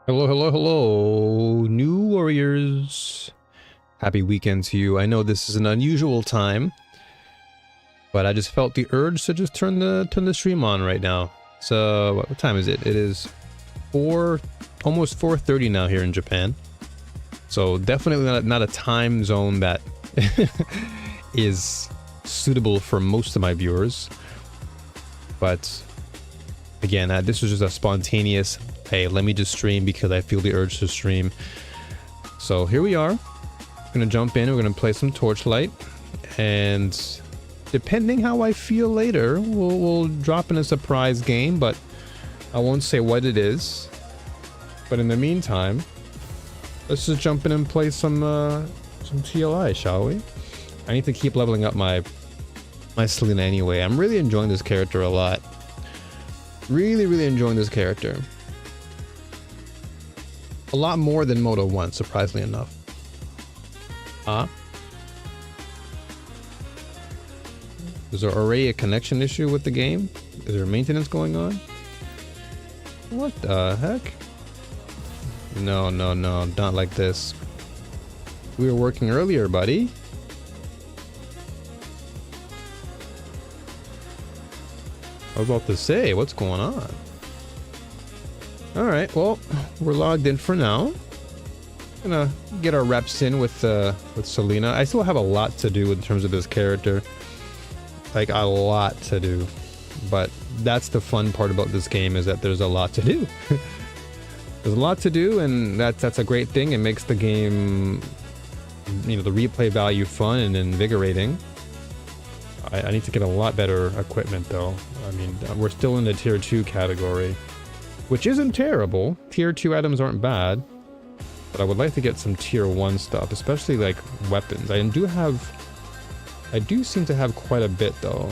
Hello, hello, hello, new warriors. Happy weekend to you. I know this is an unusual time, but I just felt the urge to just turn the stream on right now. So what time is it? It is almost 4:30 now here in Japan. So definitely not a time zone that is suitable for most of my viewers. But again, this was just a spontaneous, hey, let me just stream because I feel the urge to stream. So here we are. We're gonna jump in, we're gonna play some Torchlight, and depending how I feel later, we'll drop in a surprise game, but I won't say what it is. But in the meantime, let's just jump in and play some TLI, shall we? I need to keep leveling up my Selena anyway. I'm really enjoying this character a lot. Really enjoying this character. A lot more than Moto 1, surprisingly enough. Is there already a connection issue with the game? Is there maintenance going on? What the heck? No, not like this. We were working earlier, buddy. I was about to say, what's going on? Alright, well, we're logged in for now. Gonna get our reps in with Selena. I still have a lot to do in terms of this character. Like, a lot to do. But that's the fun part about this game, is that there's a lot to do. There's a lot to do, and that's a great thing. It makes the game, you know, the replay value fun and invigorating. I need to get a lot better equipment, though. I mean, we're still in the tier 2 category, which isn't terrible. Tier 2 items aren't bad, but I would like to get some tier 1 stuff, especially like weapons. I do seem to have quite a bit, though.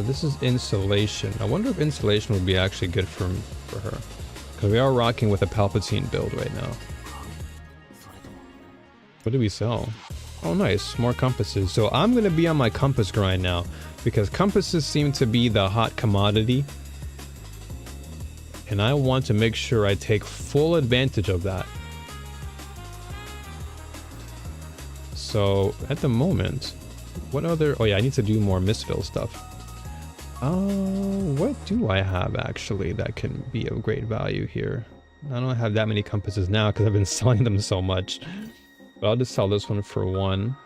This is insulation. I wonder if insulation would be actually good for her, because we are rocking with a Palpatine build right now. What do we sell? Oh, nice. More compasses. So I'm going to be on my compass grind now, because compasses seem to be the hot commodity. And I want to make sure I take full advantage of that. So at the moment, what other... Oh yeah, I need to do more Mistville stuff. What do I have actually that can be of great value here? I don't have that many compasses now because I've been selling them so much. But I'll just sell this one for 1.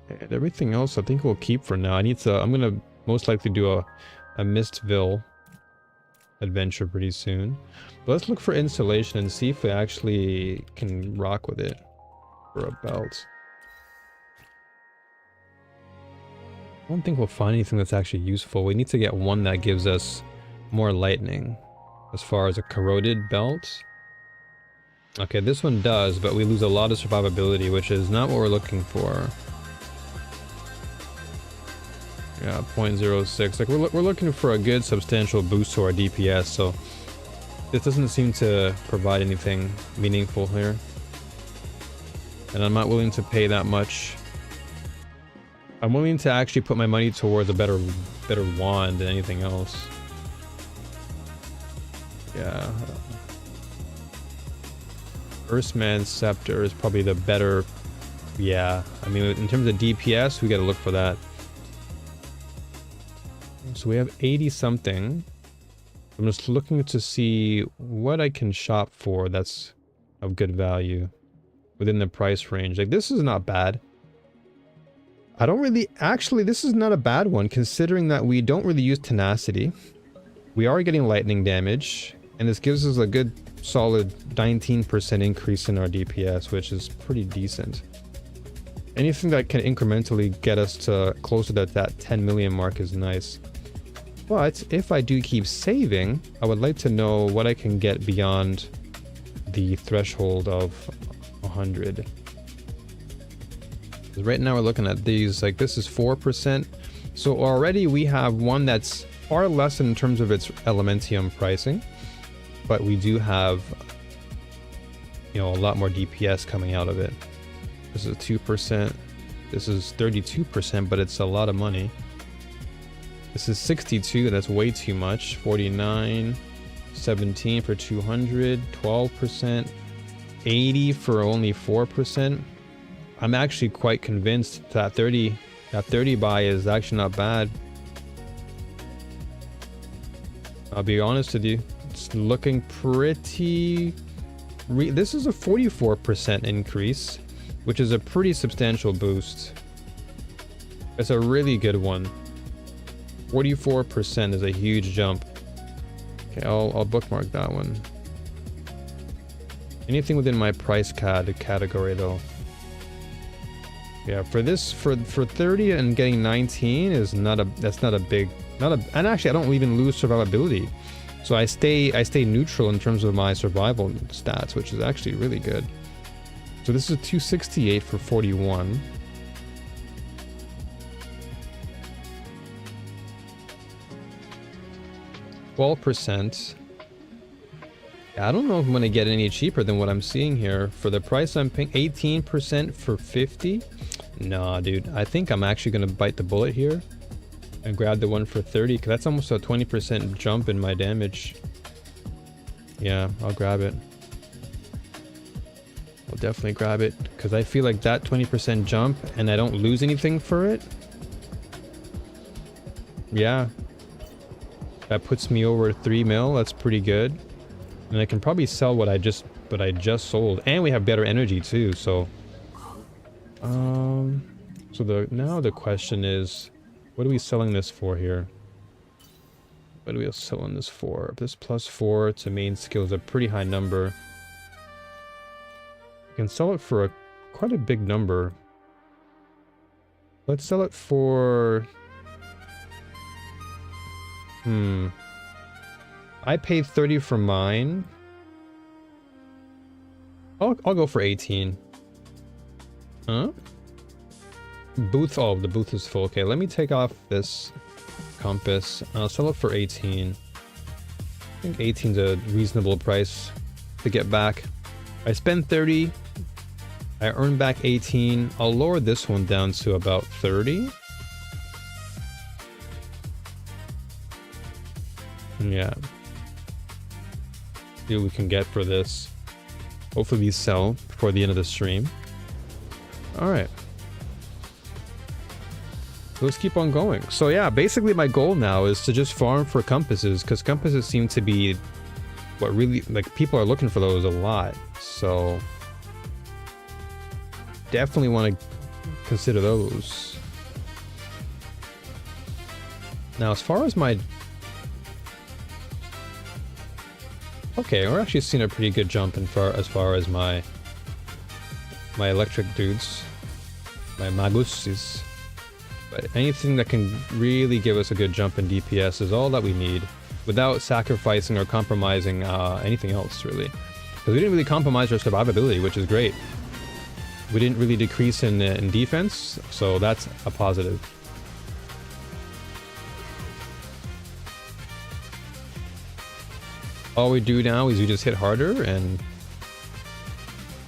And everything else I think we'll keep for now. I'm gonna most likely do a Mistville adventure pretty soon. But let's look for insulation and see if we actually can rock with it for a belt. I don't think we'll find anything that's actually useful. We need to get one that gives us more lightning. As far as a corroded belt. Okay, this one does, but we lose a lot of survivability, which is not what we're looking for. Yeah, 0.06. Like, we're looking for a good substantial boost to our DPS, so this doesn't seem to provide anything meaningful here. And I'm not willing to pay that much. I'm willing to actually put my money towards a better wand than anything else. Yeah. Earthman's Scepter is probably the better... Yeah, I mean, in terms of DPS, we gotta look for that. So we have 80 something. I'm just looking to see what I can shop for that's of good value within the price range. Like, this is not bad. I don't really... Actually, this is not a bad one, considering that we don't really use tenacity. We are getting lightning damage, and this gives us a good solid 19% increase in our DPS, which is pretty decent. Anything that can incrementally get us to closer to that 10 million mark is nice. But if I do keep saving, I would like to know what I can get beyond the threshold of 100. Right now we're looking at these, like, this is 4%. So already we have one that's far less in terms of its Elementium pricing. But we do have, you know, a lot more DPS coming out of it. This is 2%. This is 32%, but it's a lot of money. This is 62. That's way too much. 49, 17 for 200, 12%, 80 for only 4%. I'm actually quite convinced that 30 buy is actually not bad. I'll be honest with you. It's looking pretty... This is a 44% increase, which is a pretty substantial boost. It's a really good one. 44% is a huge jump. Okay, I'll bookmark that one. Anything within my price category though. Yeah, for this, for 30 and getting 19 is that's not a big, and actually I don't even lose survivability. So I stay neutral in terms of my survival stats, which is actually really good. So this is a 268 for 41. %. I don't know if I'm going to get any cheaper than what I'm seeing here. For the price I'm paying, 18% for 50? Nah, dude. I think I'm actually going to bite the bullet here and grab the one for 30, because that's almost a 20% jump in my damage. Yeah, I'll grab it. I'll definitely grab it, because I feel like that 20% jump and I don't lose anything for it. Yeah. That puts me over 3 mil. That's pretty good. And I can probably sell what I just sold. And we have better energy too, so... now the question is, what are we selling this for here? What are we selling this for? This +4 to main skill is a pretty high number. You can sell it for quite a big number. Let's sell it for... I paid 30 for mine. I'll go for 18. Huh? Booth, oh, the booth is full. Okay, let me take off this compass. I'll sell it for 18. I think 18's a reasonable price to get back. I spend 30. I earn back 18. I'll lower this one down to about 30. Yeah. See what we can get for this. Hopefully we sell before the end of the stream. Alright. Let's keep on going. So yeah, basically my goal now is to just farm for compasses, because compasses seem to be what really, like, people are looking for those a lot. So definitely want to consider those. Now as far as my... Okay, we're actually seeing a pretty good jump as far as my electric dudes, my maguses. But anything that can really give us a good jump in DPS is all that we need, without sacrificing or compromising anything else, really. Because we didn't really compromise our survivability, which is great. We didn't really decrease in defense, so that's a positive. All we do now is we just hit harder, and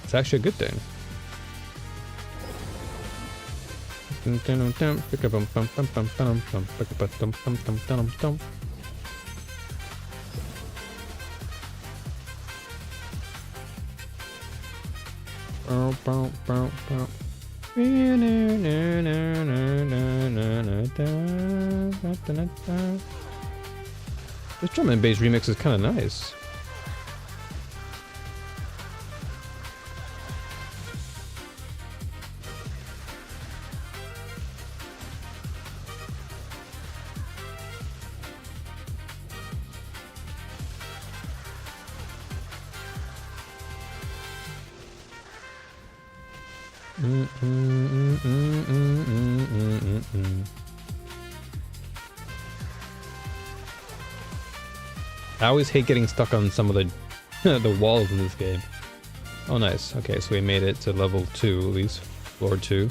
it's actually a good thing. This drum and bass remix is kind of nice. I always hate getting stuck on some of the the walls in this game. Oh nice. Okay, so we made it to level 2 at least. Floor 2.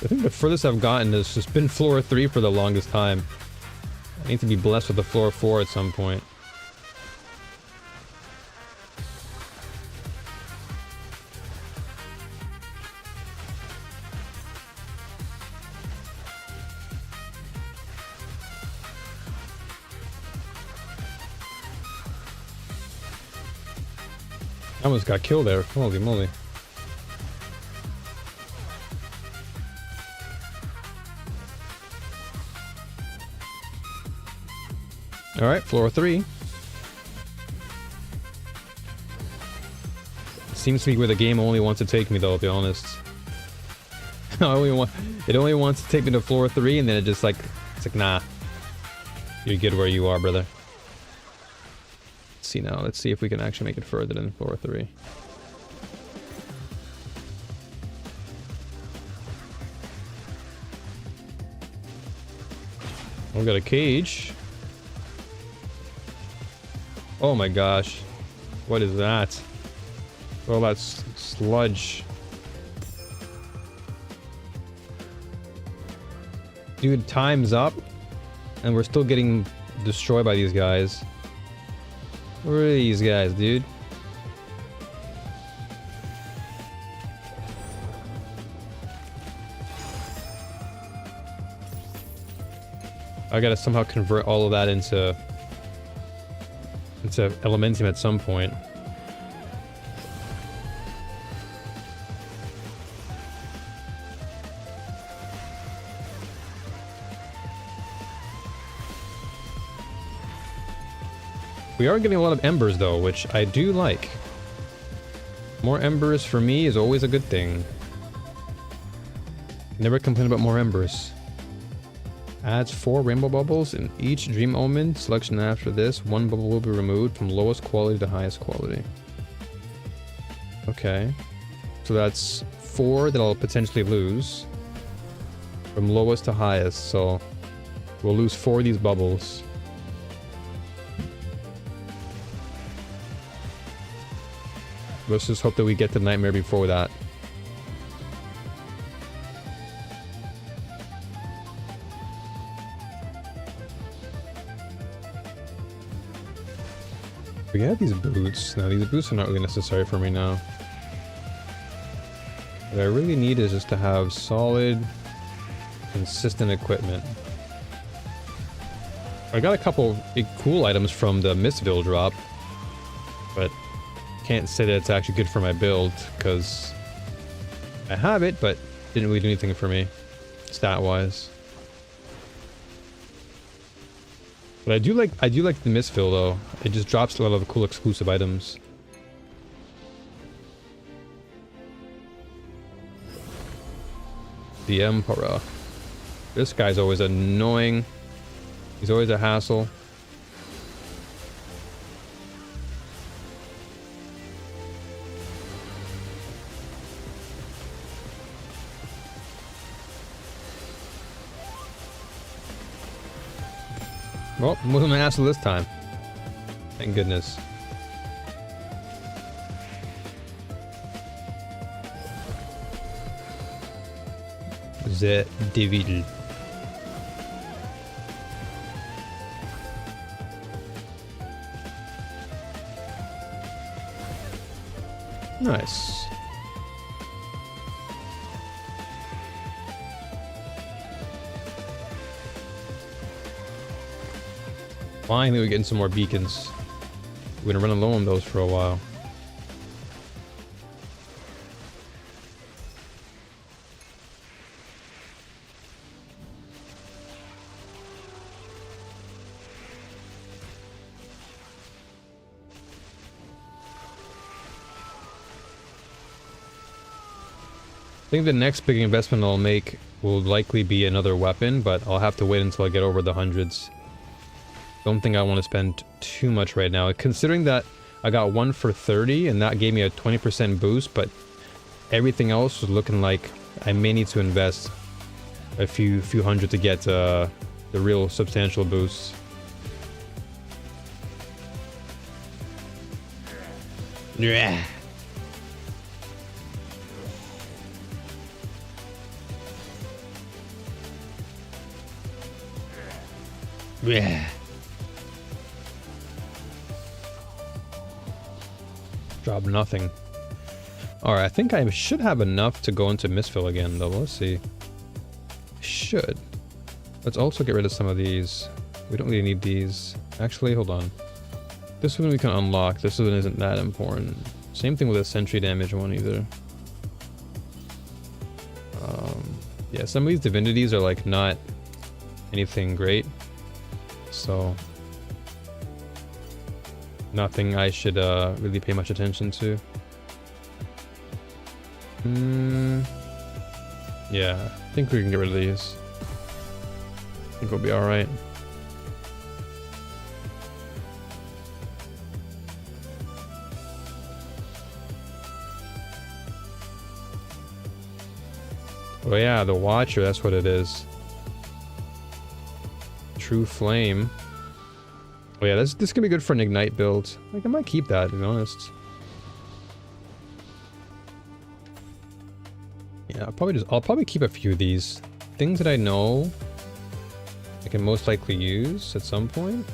I think the furthest I've gotten has just been floor 3 for the longest time. I need to be blessed with a floor 4 at some point. I almost got killed there. Holy moly. Alright, floor 3. Seems to be where the game only wants to take me, though, to be honest. It only wants to take me to floor 3, and then it's like, nah. You're good where you are, brother. Let's see now. Let's see if we can actually make it further than floor 3. We've got a cage. Oh my gosh. What is that? All that sludge. Dude, time's up. And we're still getting destroyed by these guys. Where are these guys, dude? I gotta somehow convert all of that into Elementum at some point. We are getting a lot of embers though, which I do like. More embers for me is always a good thing. Never complain about more embers. Adds 4 rainbow bubbles in each dream omen selection. After this, 1 bubble will be removed from lowest quality to highest quality. Okay. So that's 4 that I'll potentially lose. From lowest to highest, so we'll lose 4 of these bubbles. Let's just hope that we get the nightmare before that. We have these boots. Now, these boots are not really necessary for me now. What I really need is just to have solid, consistent equipment. I got a couple cool items from the Mistville drop, but can't say that it's actually good for my build, because I have it, but didn't really do anything for me, stat-wise. But I do like the Mistville though. It just drops a lot of cool exclusive items. The Emperor. This guy's always annoying. He's always a hassle. Well, wasn't an asshole this time. Thank goodness. The devil. Nice. Finally, we're getting some more beacons. We're gonna run low on those for a while. I think the next big investment I'll make will likely be another weapon, but I'll have to wait until I get over the hundreds. Don't think I want to spend too much right now, considering that I got one for 30 and that gave me a 20% boost, but everything else was looking like I may need to invest a few hundred to get the real substantial boosts. Yeah. Yeah. Drop nothing. Alright, I think I should have enough to go into Mistville again, though. Let's see. Should. Let's also get rid of some of these. We don't really need these. Actually, hold on. This one we can unlock. This one isn't that important. Same thing with the sentry damage one either. Yeah, some of these divinities are like not anything great. So nothing I should really pay much attention to. Yeah, I think we can get rid of these. I think we'll be alright. Oh yeah, the Watcher, that's what it is. True Flame. Oh yeah, this can be good for an Ignite build. Like, I might keep that, to be honest. Yeah, I'll probably keep a few of these. Things that I know I can most likely use at some point.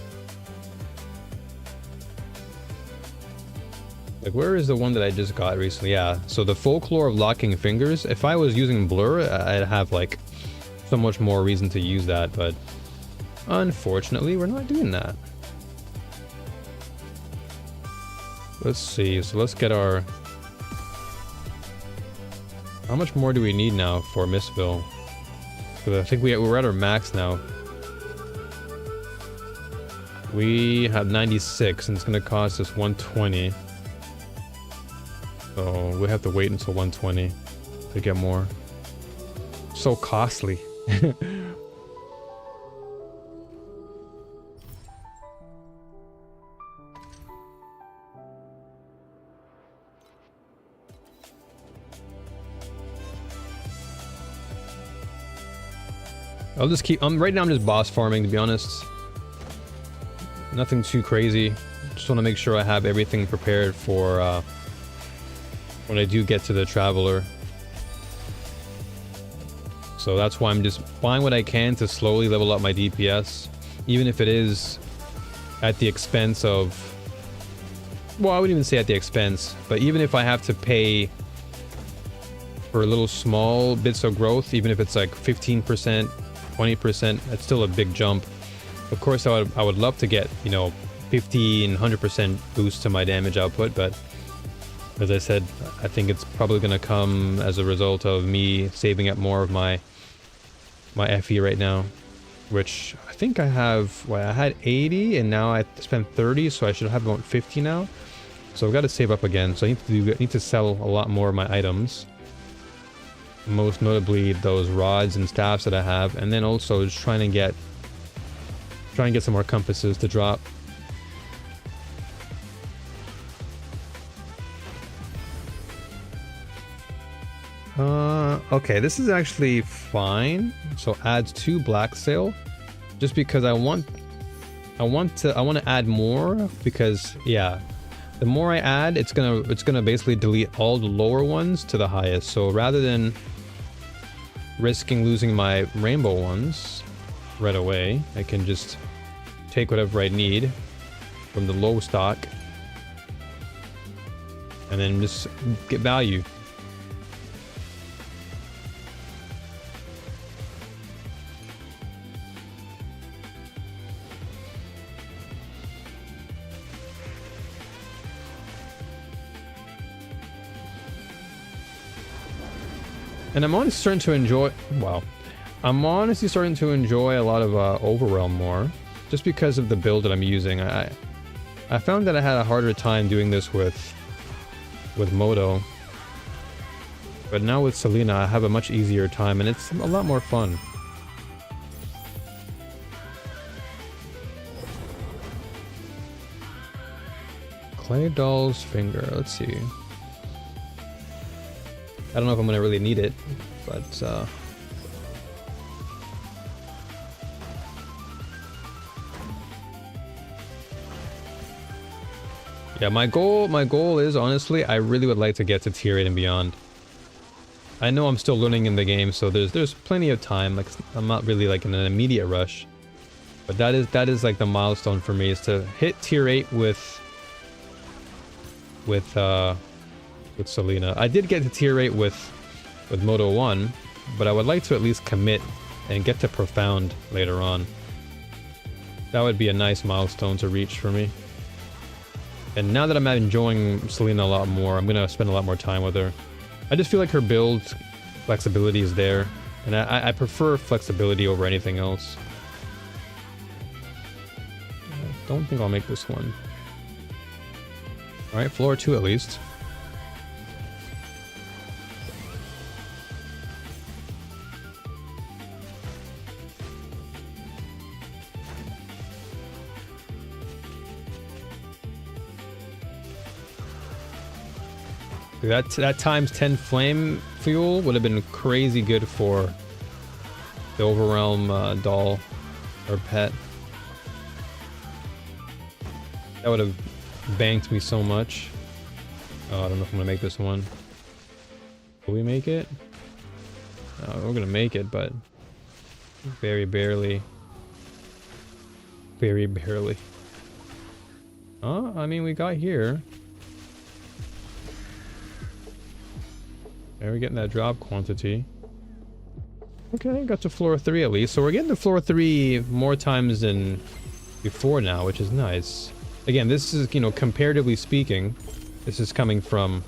Like, where is the one that I just got recently? Yeah, so the Folklore of Locking Fingers. If I was using Blur, I'd have, like, so much more reason to use that, but unfortunately, we're not doing that. Let's see, so let's get our... How much more do we need now for Mistville? Because I think we're at our max now. We have 96, and it's going to cost us 120. So we have to wait until 120 to get more. So costly. I'll just keep... right now I'm just boss farming, to be honest. Nothing too crazy. Just want to make sure I have everything prepared for when I do get to the Traveler. So that's why I'm just buying what I can to slowly level up my DPS. Even if it is at the expense of... Well, I wouldn't even say at the expense. But even if I have to pay for little small bits of growth, even if it's like 15%, 20%, that's still a big jump. Of course, I would love to get, you know, 50 and 100% boost to my damage output, but as I said, I think it's probably going to come as a result of me saving up more of my FE right now, which I think I have, well, I had 80 and now I spent 30, so I should have about 50 now. So I've got to save up again, so I need to sell a lot more of my items. Most notably those rods and staffs that I have, and then also just trying to get some more compasses to drop. Okay, this is actually fine. So adds 2 black sail, just because I want to add more, because yeah, the more I add, it's gonna basically delete all the lower ones to the highest. So rather than risking losing my rainbow ones right away, I can just take whatever I need from the low stock and then just get value. And I'm honestly starting to enjoy, wow. I'm honestly starting to enjoy a lot of Overwhelm more, just because of the build that I'm using. I found that I had a harder time doing this with Moto. But now with Selena, I have a much easier time, and it's a lot more fun. Clay Doll's Finger, let's see. I don't know if I'm gonna really need it, but yeah, my goal is, honestly, I really would like to get to tier 8 and beyond. I know I'm still learning in the game, so there's plenty of time. Like, I'm not really like in an immediate rush, But that is like the milestone for me, is to hit tier 8 with Selena. I did get to tier 8 with Moto 1, but I would like to at least commit and get to profound later on. That would be a nice milestone to reach for me. And now that I'm enjoying Selena a lot more, I'm gonna spend a lot more time with her. I just feel like her build flexibility is there, and I prefer flexibility over anything else. I don't think I'll make this one. Alright, floor 2 at least. That times 10 flame fuel would have been crazy good for the Overwhelm doll or pet. That would have banked me so much. Oh, I don't know if I'm gonna make this one. Will we make it? We're gonna make it, but very barely. Very barely. Oh, I mean, we got here. There, we're getting that drop quantity. Okay, got to floor 3 at least. So we're getting to floor 3 more times than before now, which is nice. Again, this is, you know, comparatively speaking, this is coming from...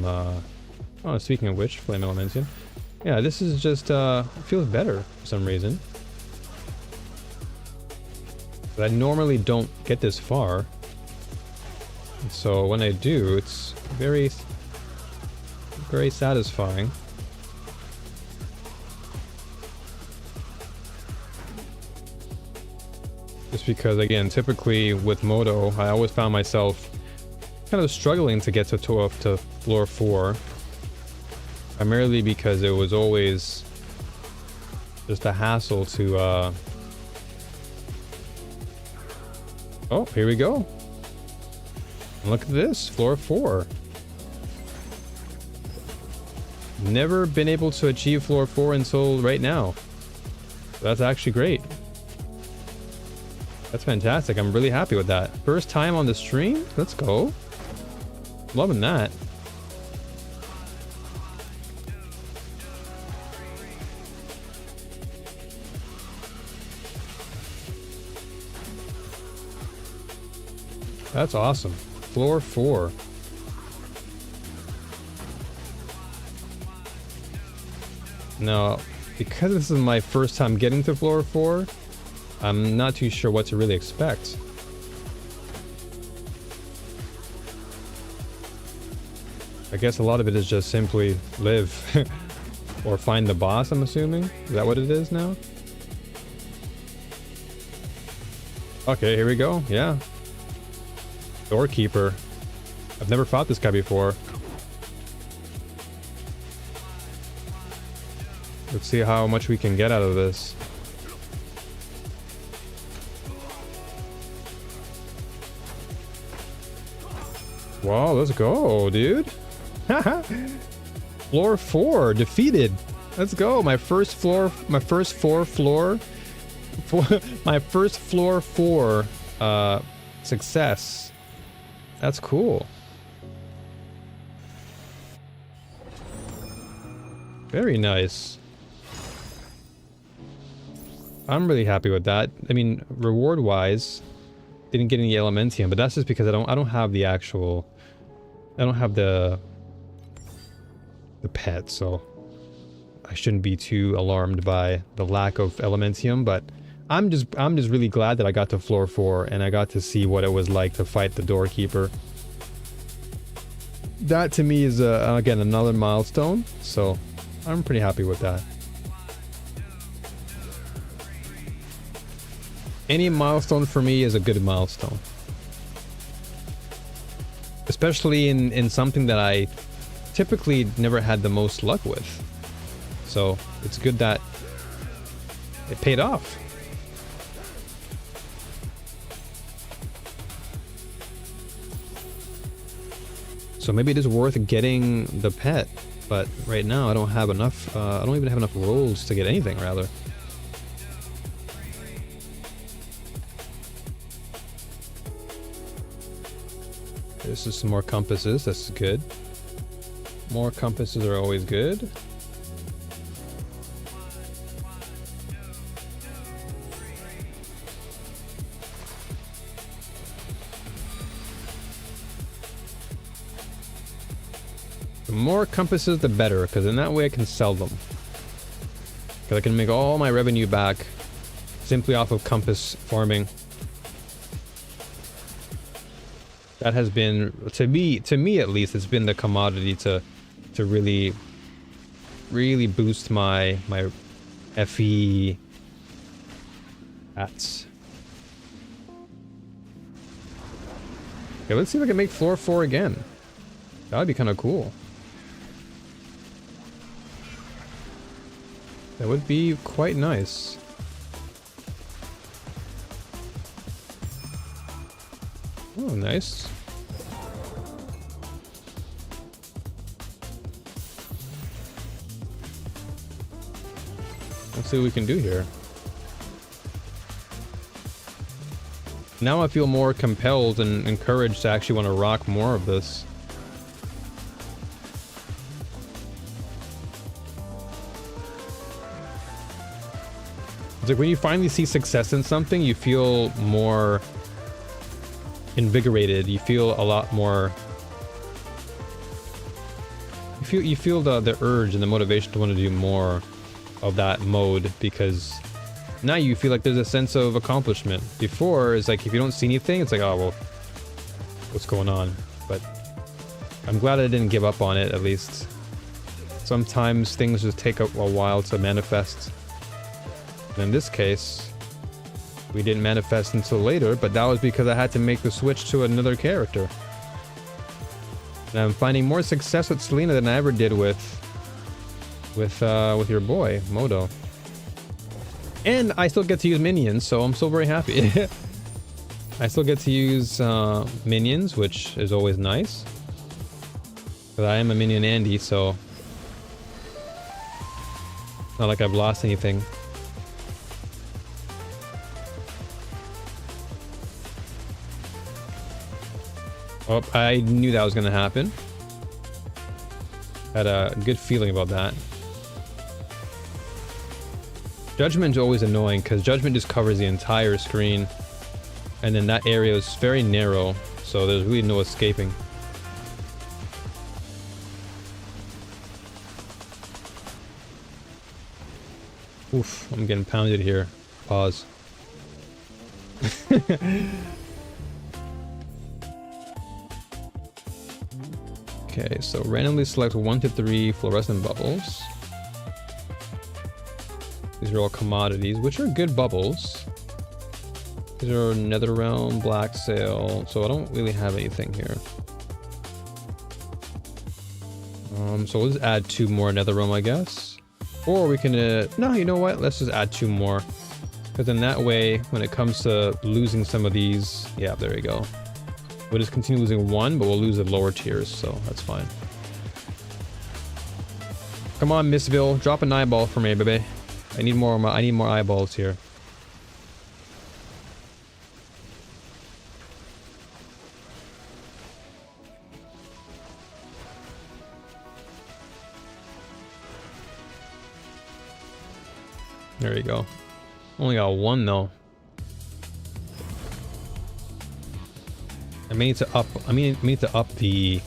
oh, speaking of which, Flame Elementium. Yeah, this is just, feels better for some reason. But I normally don't get this far. So when I do, it's very satisfying. Just because, again, typically with Moto, I always found myself kind of struggling to get to floor 4. Primarily because it was always just a hassle to, Oh, here we go. Look at this, floor 4. Never been able to achieve floor 4 until right now. That's actually great. That's fantastic. I'm really happy with that. First time on the stream? Let's go. Loving that. That's awesome. Floor 4. Now, because this is my first time getting to floor 4, I'm not too sure what to really expect. I guess a lot of it is just simply live or find the boss, I'm assuming. Is that what it is now? Okay, here we go. Yeah. Doorkeeper. I've never fought this guy before. Let's see how much we can get out of this. Wow, let's go, dude. Floor 4 defeated. Let's go. My first floor 4 success. That's cool. Very nice. I'm really happy with that. I mean, reward wise, didn't get any Elementium, but that's just because I don't have the actual, I don't have the pet, so I shouldn't be too alarmed by the lack of Elementium. But I'm just really glad that I got to floor 4 and I got to see what it was like to fight the Doorkeeper. That to me is again another milestone, so I'm pretty happy with that. Any milestone for me is a good milestone. Especially in something that I typically never had the most luck with. So it's good that it paid off. So maybe it is worth getting the pet, but right now I don't have enough, I don't even have enough rolls to get anything, rather. This is some more compasses. That's good. More compasses are always good. The more compasses, the better, because in that way I can sell them. Because I can make all my revenue back simply off of compass farming. That has been, to me at least, it's been the commodity to really boost my FE stats. Okay, let's see if I can make floor 4 again. That would be kind of cool. That would be quite nice. Oh, nice. Let's see what we can do here. Now I feel more compelled and encouraged to actually want to rock more of this. It's like when you finally see success in something, you feel more invigorated. You feel a lot more. You feel the urge and the motivation to want to do more of that mode, because now you feel like there's a sense of accomplishment. Before, it's like if you don't see anything, it's like, oh well, what's going on? But I'm glad I didn't give up on it. At least sometimes things just take a while to manifest. In this case, we didn't manifest until later, but that was because I had to make the switch to another character. And I'm finding more success with Selena than I ever did with your boy, Modo. And I still get to use minions, so I'm so very happy. I still get to use minions, which is always nice. But I am a minion Andy, so it's not like I've lost anything. Oh, I knew that was going to happen. Had a good feeling about that. Judgment is always annoying because Judgment just covers the entire screen. And then that area is very narrow, so there's really no escaping. Oof, I'm getting pounded here. Pause. Okay, so randomly select 1 to 3 fluorescent bubbles. These are all commodities, which are good bubbles. These are Netherrealm, Black Sail, so I don't really have anything here. So we'll just add 2 more Netherrealm, I guess. Or we can, no, you know what? Let's just add 2 more. Because then that way, when it comes to losing some of these, yeah, there we go. We'll just continue losing 1, but we'll lose the lower tiers, so that's fine. Come on, Missville, drop an eyeball for me, baby. I need more eyeballs here. There you go. Only got 1 though. I may need to up the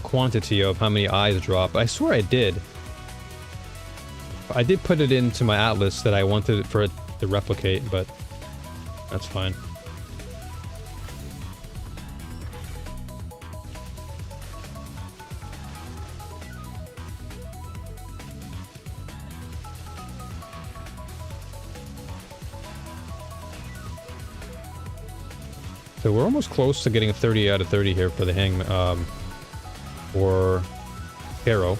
quantity of how many eyes drop. I swear I did. I did put it into my atlas that I wanted for it to replicate, but that's fine. So we're almost close to getting a 30 out of 30 here for the for Caro.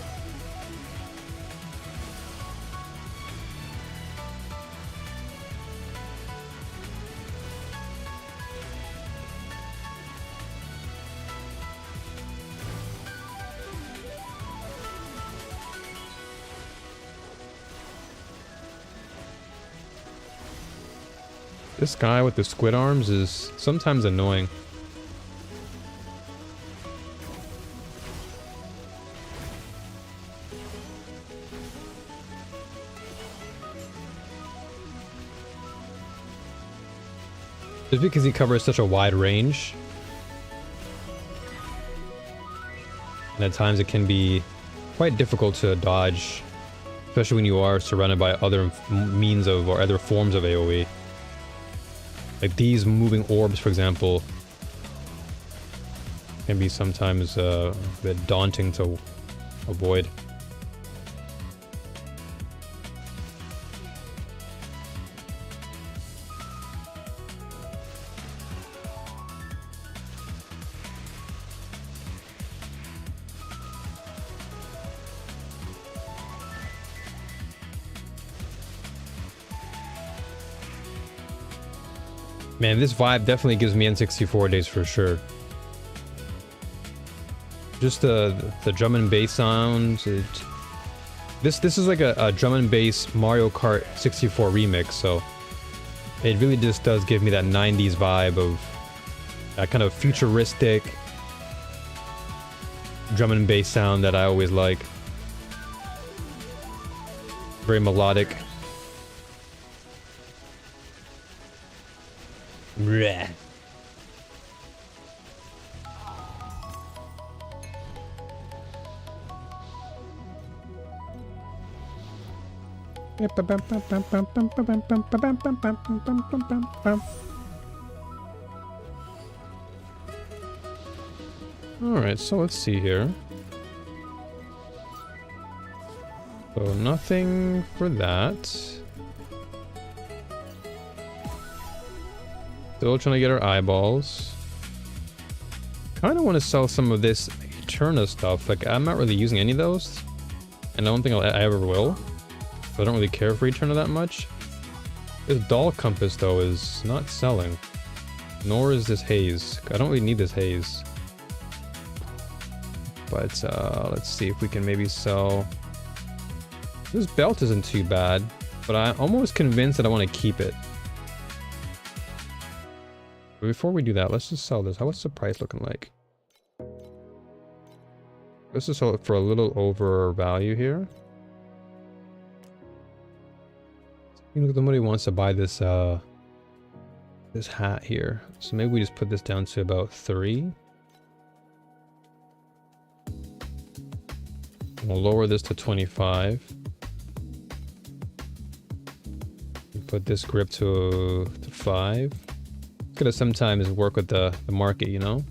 This guy with the squid arms is sometimes annoying. Just because he covers such a wide range. And at times it can be quite difficult to dodge. Especially when you are surrounded by other means of, or other forms of AoE. Like these moving orbs, for example, can be sometimes a bit daunting to avoid. Man, this vibe definitely gives me N64 days for sure. Just the drum and bass sounds. This is like a drum and bass Mario Kart 64 remix, so it really just does give me that 90s vibe of that kind of futuristic drum and bass sound that I always like. Very melodic. Bleh. Alright, so let's see here. So nothing for that. Still trying to get our eyeballs. Kind of want to sell some of this Eterna stuff. Like, I'm not really using any of those. And I don't think I ever will. So I don't really care for Eterna that much. This doll compass, though, is not selling. Nor is this haze. I don't really need this haze. But, let's see if we can maybe sell... This belt isn't too bad. But I'm almost convinced that I want to keep it. But before we do that, let's just sell this. What's the price looking like? Let's just sell it for a little over value here. You know, somebody wants to buy this this hat here. So maybe we just put this down to about 3. We'll lower this to 25. Put this grip to 5. Gonna sometimes work with the market, you know.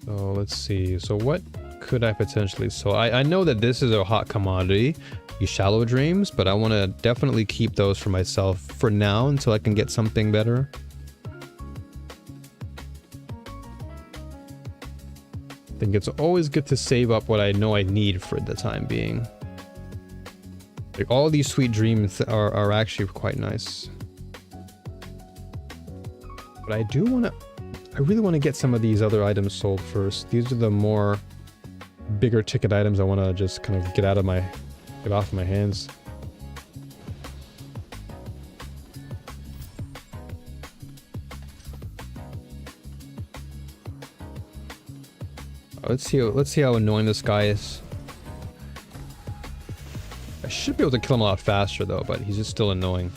So let's see. So what could I potentially... So I know that this is a hot commodity, these shallow dreams, but I want to definitely keep those for myself for now until I can get something better. I think it's always good to save up what I know I need for the time being. Like all these sweet dreams are actually quite nice. But I do want to... I really want to get some of these other items sold first. These are the more bigger ticket items I want to just kind of get off my hands. Let's see how annoying this guy is. I should be able to kill him a lot faster though, but he's just still annoying.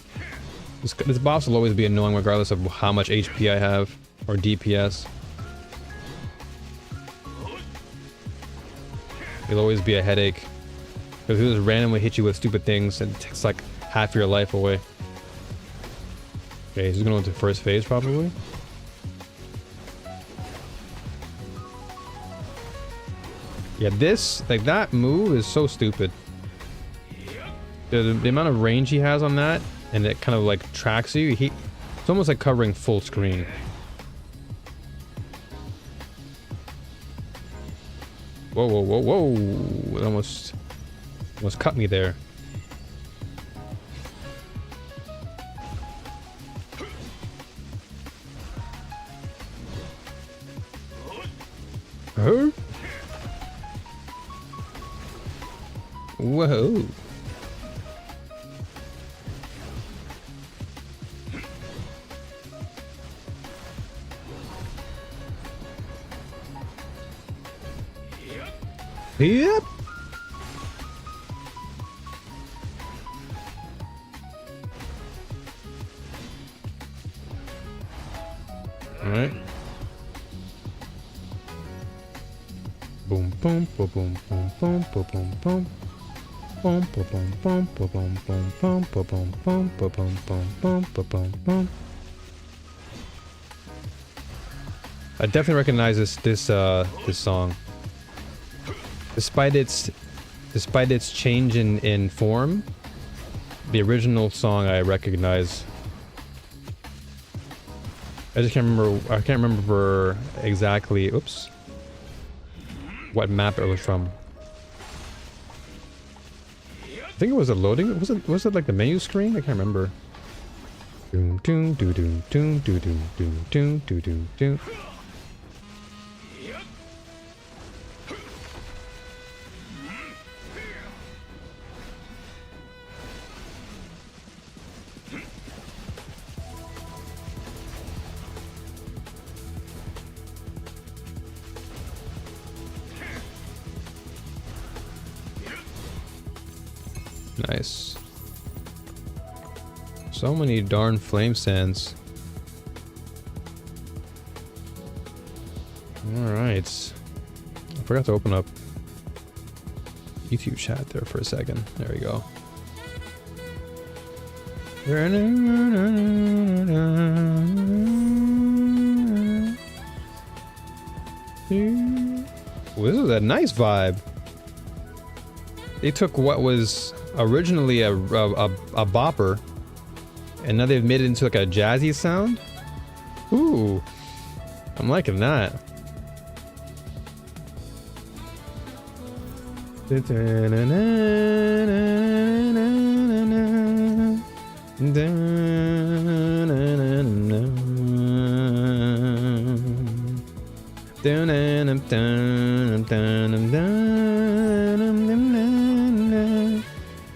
This boss will always be annoying regardless of how much HP I have, or DPS. He'll always be a headache. Because he'll just randomly hit you with stupid things and takes like half your life away. Okay, he's going into first phase probably. Yeah, that move is so stupid. The amount of range he has on that, and it kind of like tracks you. It's almost like covering full screen. Whoa, whoa, whoa, whoa! It almost cut me there. Huh? Whoa. Yep. All right. Boom, boom, boom, boom, boom, boom, boom, boom, boom. Boom, boom, boom, boom, boom, boom, boom, boom, boom, boom, boom, boom, boom, boom, boom, boom. I definitely recognize this song. Despite its change in form, the original song I recognize. I just can't remember. I can't remember exactly. Oops. What map it was from. I think it was a loading. Was it like the menu screen? I can't remember. Doom doom doo doom doom doo doom doom doom doo doom doom. Nice. So many darn flame sands. Alright. I forgot to open up YouTube chat there for a second. There we go. Well, this is a nice vibe. They took what was originally a bopper, and now they've made it into like a jazzy sound. Ooh, I'm liking that.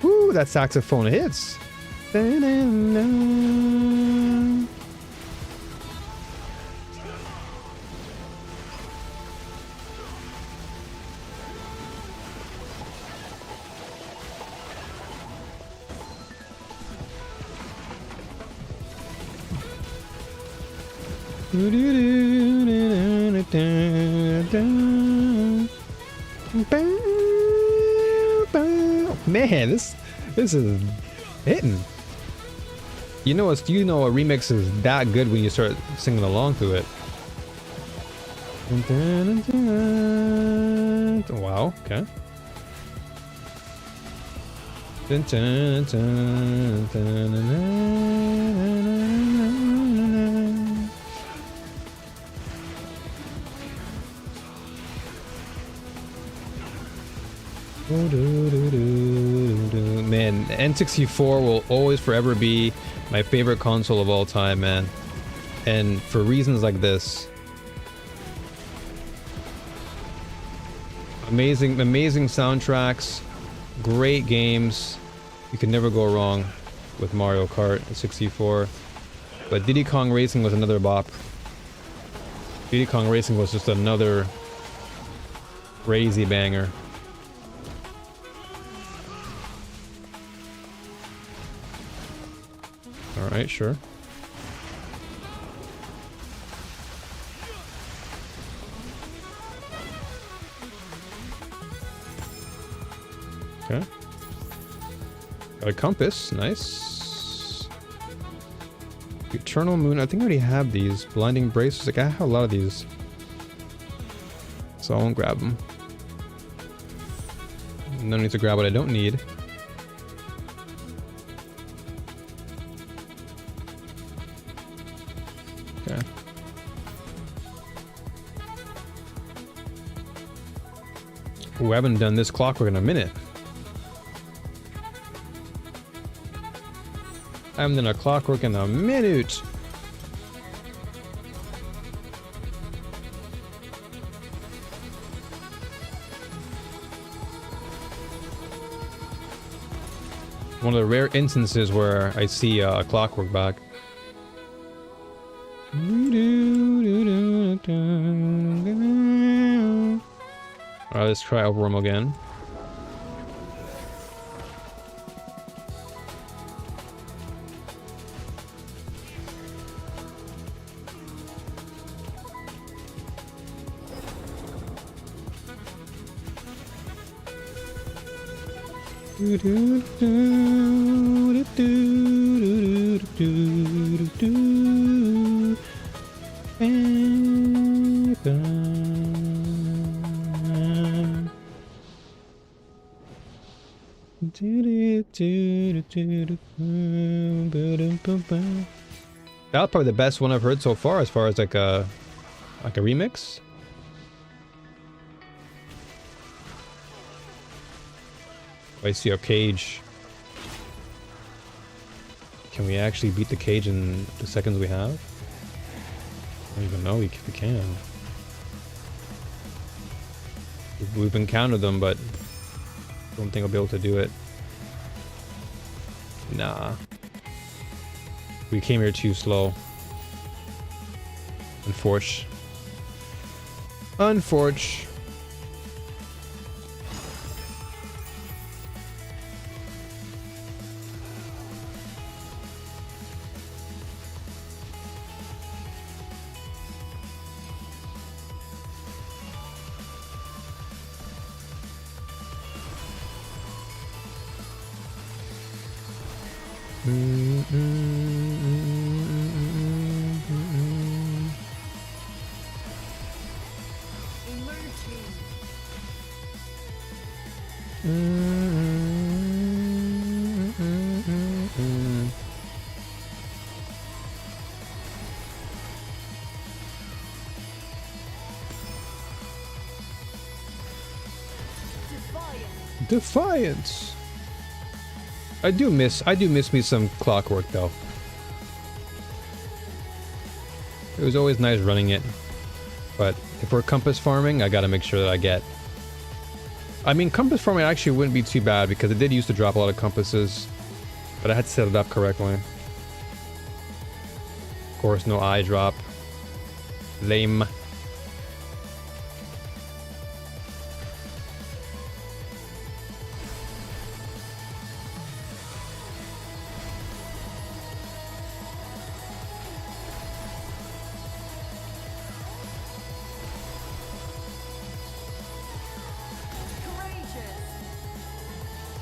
Ooh, that saxophone hits. Man, this is hitting. You know a remix is that good when you start singing along to it. Wow, okay. Man, N64 will always forever be my favorite console of all time, man. And for reasons like this. Amazing soundtracks, great games. You can never go wrong with Mario Kart 64. But Diddy Kong Racing was another bop. Diddy Kong Racing was just another crazy banger. Alright, sure. Okay. Got a compass, nice. Eternal Moon, I think I already have these. Blinding Braces, like I have a lot of these. So I won't grab them. No need to grab what I don't need. Okay. Ooh, I haven't done this clockwork in a minute. I haven't done a clockwork in a minute. One of the rare instances where I see a clockwork back. Alright, let's try Overwhelm again. That's probably the best one I've heard so far, as like a remix. I see a cage. Can we actually beat the cage in the seconds we have? I don't even know if we can. We've encountered them, but I don't think I'll be able to do it. Nah. We came here too slow. Unfortunate. Defiance. I do miss me some Clockwork though. It was always nice running it, but if we're compass farming, I gotta make sure that I get. I mean, compass farming actually wouldn't be too bad because it did used to drop a lot of compasses, but I had to set it up correctly. Of course, no eye drop. Lame.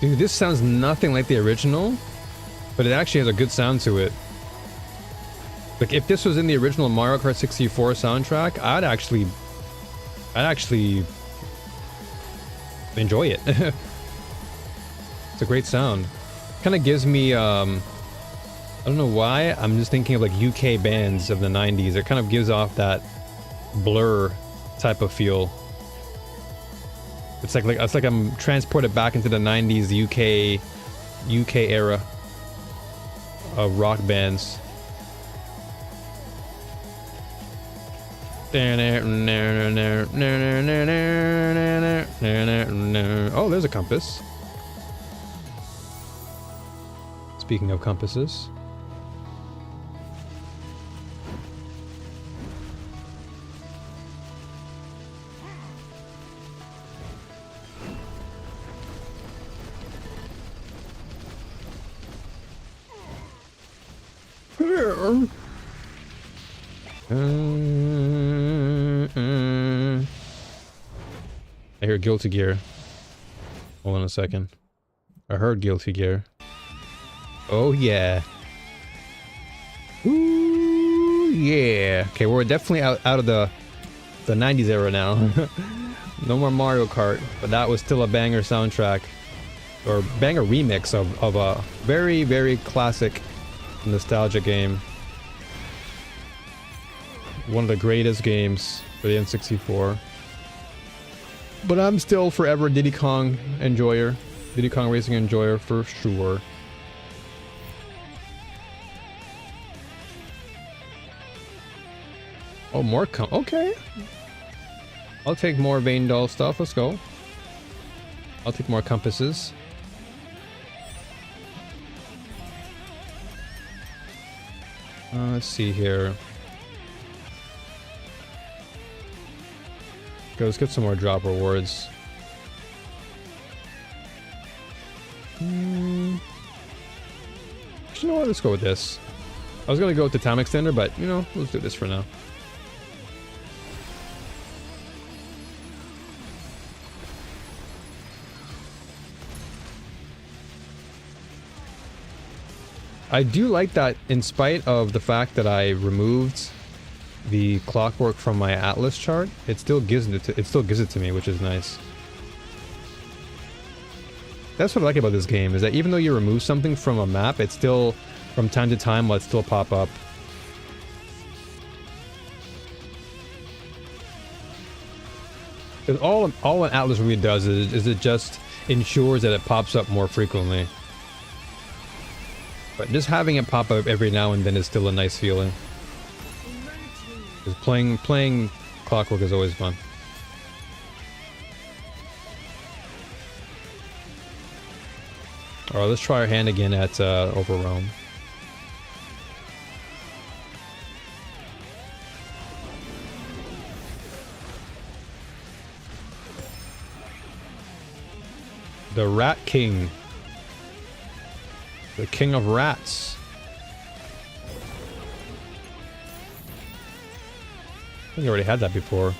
Dude, this sounds nothing like the original, but it actually has a good sound to it. Like, if this was in the original Mario Kart 64 soundtrack, I'd actually enjoy it. It's a great sound. Kind of gives me, I don't know why, I'm just thinking of like UK bands of the 90s. It kind of gives off that Blur type of feel. It's like I'm transported back into the 90s UK era of rock bands. Oh, there's a compass. Speaking of compasses. I hear Guilty Gear. Hold on a second. I heard Guilty Gear. Oh yeah. Ooh yeah. Okay, we're definitely out of the 90s era now. No more Mario Kart, but that was still a banger soundtrack. Or banger remix of a very, very classic nostalgia game. One of the greatest games for the N64. But I'm still forever Diddy Kong enjoyer. Diddy Kong Racing enjoyer for sure. Oh, more okay. I'll take more Vein Doll stuff. Let's go. I'll take more compasses. Let's see here. Okay, let's get some more drop rewards. know what? Let's go with this. I was gonna go with the time extender, but you know, let's do this for now. I do like that in spite of the fact that I removed the clockwork from my Atlas chart, it still gives it to me, which is nice. That's what I like about this game, is that even though you remove something from a map, it still, from time to time, will still pop up. Because all an Atlas really does is it just ensures that it pops up more frequently. But just having it pop up every now and then is still a nice feeling. Because playing Clockwork is always fun. Alright, let's try our hand again at Overwhelm. The Rat King. The King of Rats. I think I already had that before.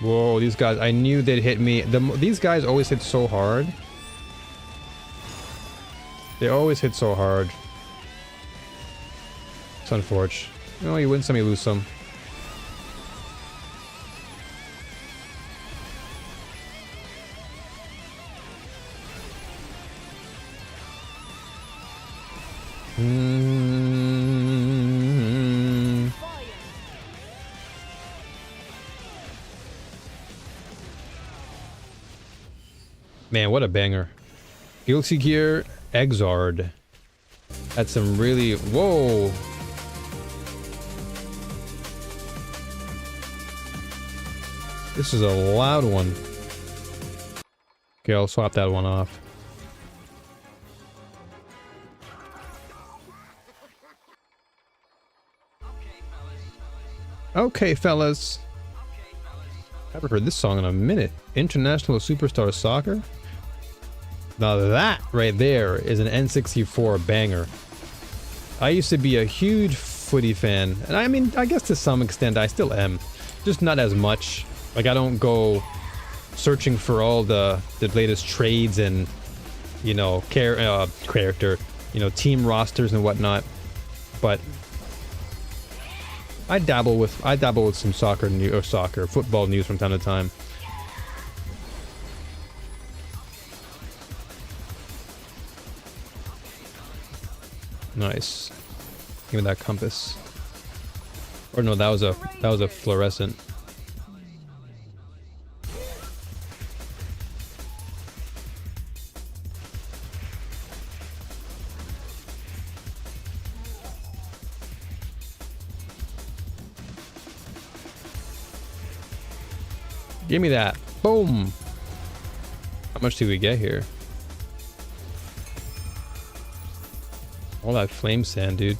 Whoa, these guys, I knew they'd hit me. These guys always hit so hard. They always hit so hard. It's unfortunate. You know, you win some, you lose some. Man, what a banger. Guilty Gear Exard. Had some really... Whoa! This is a loud one. Okay, I'll swap that one off. Okay, fellas. Haven't heard this song in a minute. International Superstar Soccer? Now that right there is an N64 banger. I used to be a huge footy fan, and I mean, I guess to some extent I still am. Just not as much. Like, I don't go searching for all the latest trades and, you know, character, you know, team rosters and whatnot. But I dabble with some football news from time to time. Nice. Give me that compass. Or no, that was a fluorescent. Give me that. Boom. How much do we get here? All that flame sand, dude.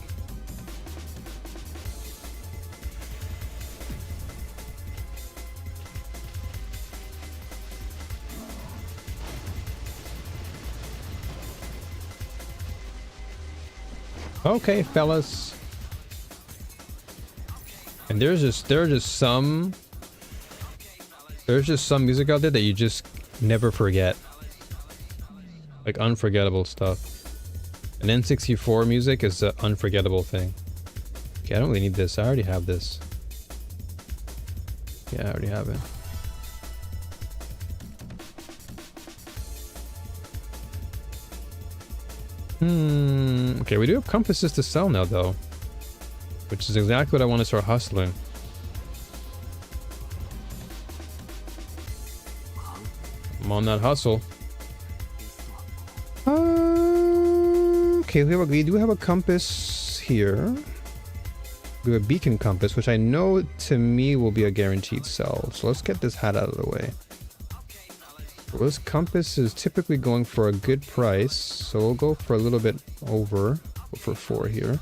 Okay, fellas. And there's just some music out there that you just never forget. Like unforgettable stuff. And N64 music is an unforgettable thing. Okay, I don't really need this. I already have this. Yeah, I already have it. Okay, we do have compasses to sell now, though. Which is exactly what I want to start hustling. I'm on that hustle. Okay, we do have a compass here. We have a beacon compass, which I know to me will be a guaranteed sell. So let's get this hat out of the way. Well, this compass is typically going for a good price, so we'll go for a little bit over. Go for 4 here.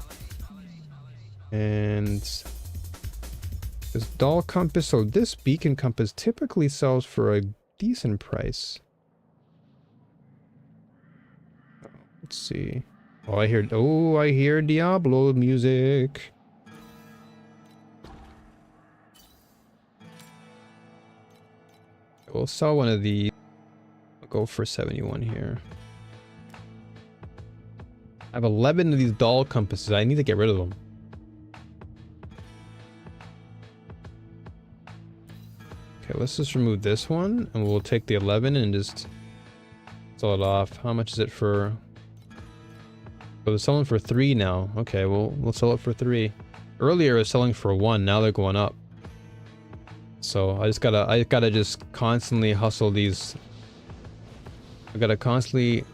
And this doll compass, so this beacon compass typically sells for a decent price. Let's see. Oh, I hear Diablo music. We'll sell one of these. I'll go for 71 here. I have 11 of these doll compasses. I need to get rid of them. Okay, let's just remove this one, and we'll take the 11 and just sell it off. How much is it for? Oh, they're selling for 3 now. Okay, we'll sell it for 3. Earlier it was selling for 1. Now they're going up. So I gotta just constantly hustle these. I gotta constantly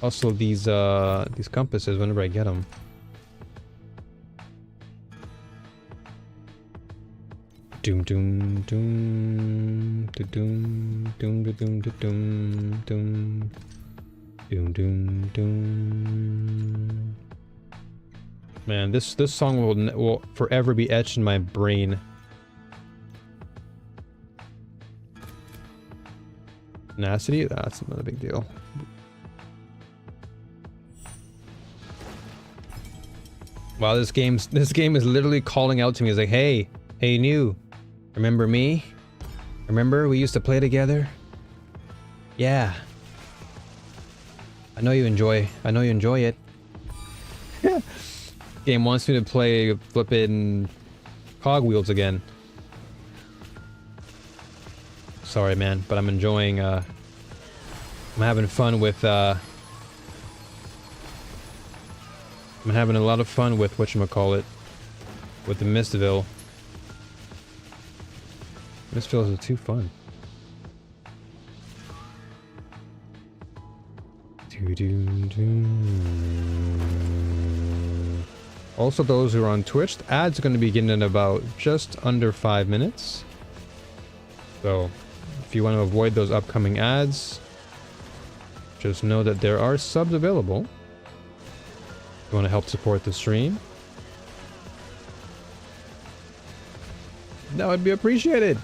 hustle these compasses whenever I get them. Doom doom doom doom doom doom doom doom doom doom doom doom. Man, this song will forever be etched in my brain. Tenacity? That's not a big deal. Wow, this game is literally calling out to me. It's like, hey new, remember me? Remember we used to play together? Yeah. I know you enjoy it. Game wants me to play flippin' cogwheels again. Sorry, man, but I'm enjoying, I'm having fun with, I'm having a lot of fun with whatchamacallit, with the Mistville. Mistville is too fun. Also, those who are on Twitch, the ads are going to begin in about just under 5 minutes. So, if you want to avoid those upcoming ads, just know that there are subs available. If you want to help support the stream, that would be appreciated.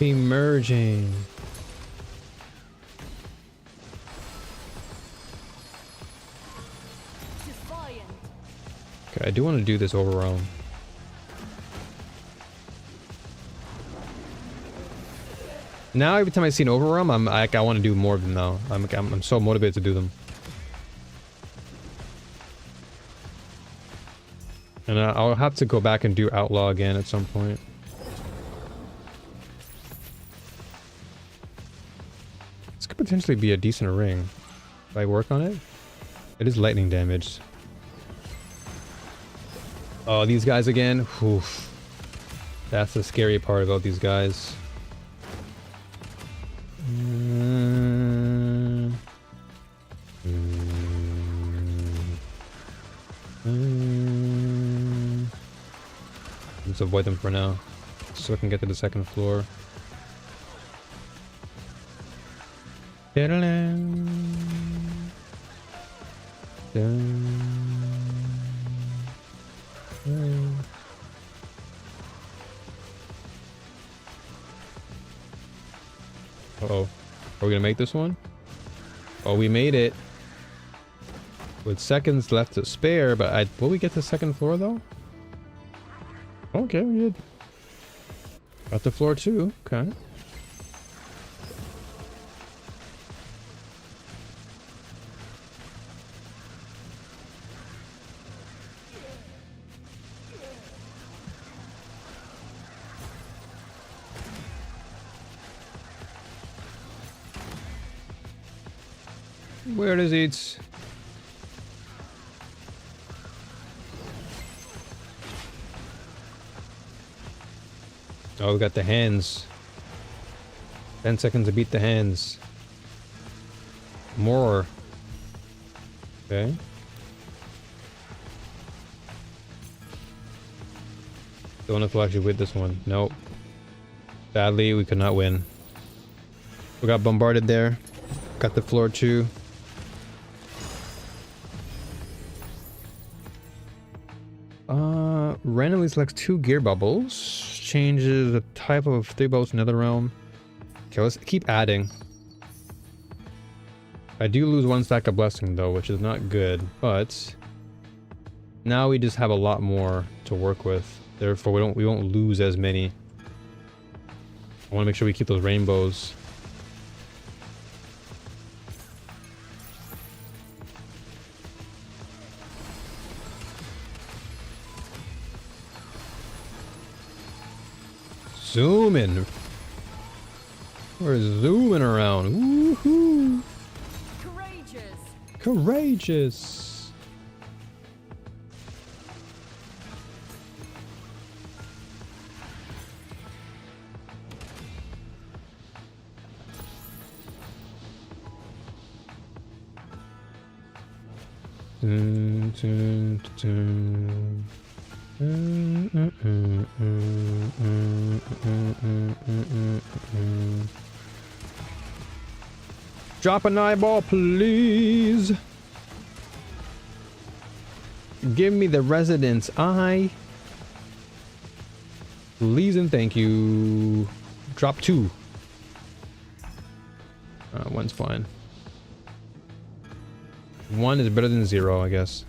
Emerging. Okay, I do want to do this overwhelm. Now every time I see an overwhelm, I'm like, I want to do more of them now. I'm so motivated to do them. And I'll have to go back and do outlaw again at some point. This could potentially be a decent ring if I work on it. It is lightning damage. Oh, these guys again? Oof. That's the scary part about these guys. Let's avoid them for now, so I can get to the second floor. Uh-oh. Are we gonna make this one? Oh, we made it. With seconds left to spare, but will we get to the second floor though? Okay, we did. Got the floor too. Okay. Where is it? Oh, we got the hands. 10 seconds to beat the hands. More. Okay. Don't know if we'll actually win this one. Nope. Sadly, we could not win. We got bombarded there. Got the floor too. Randomly selects 2 gear bubbles. Changes the type of 3 bubbles to another realm. Okay, let's keep adding. I do lose 1 stack of blessing though, which is not good, but now we just have a lot more to work with. Therefore, we won't lose as many. I want to make sure we keep those rainbows. Zooming. We're zooming around. Woohoo! Courageous. Courageous. Dun, dun, dun. Drop an eyeball, please. Give me the residence eye. Please and thank you. Drop 2. 1's fine. 1 is better than 0, I guess.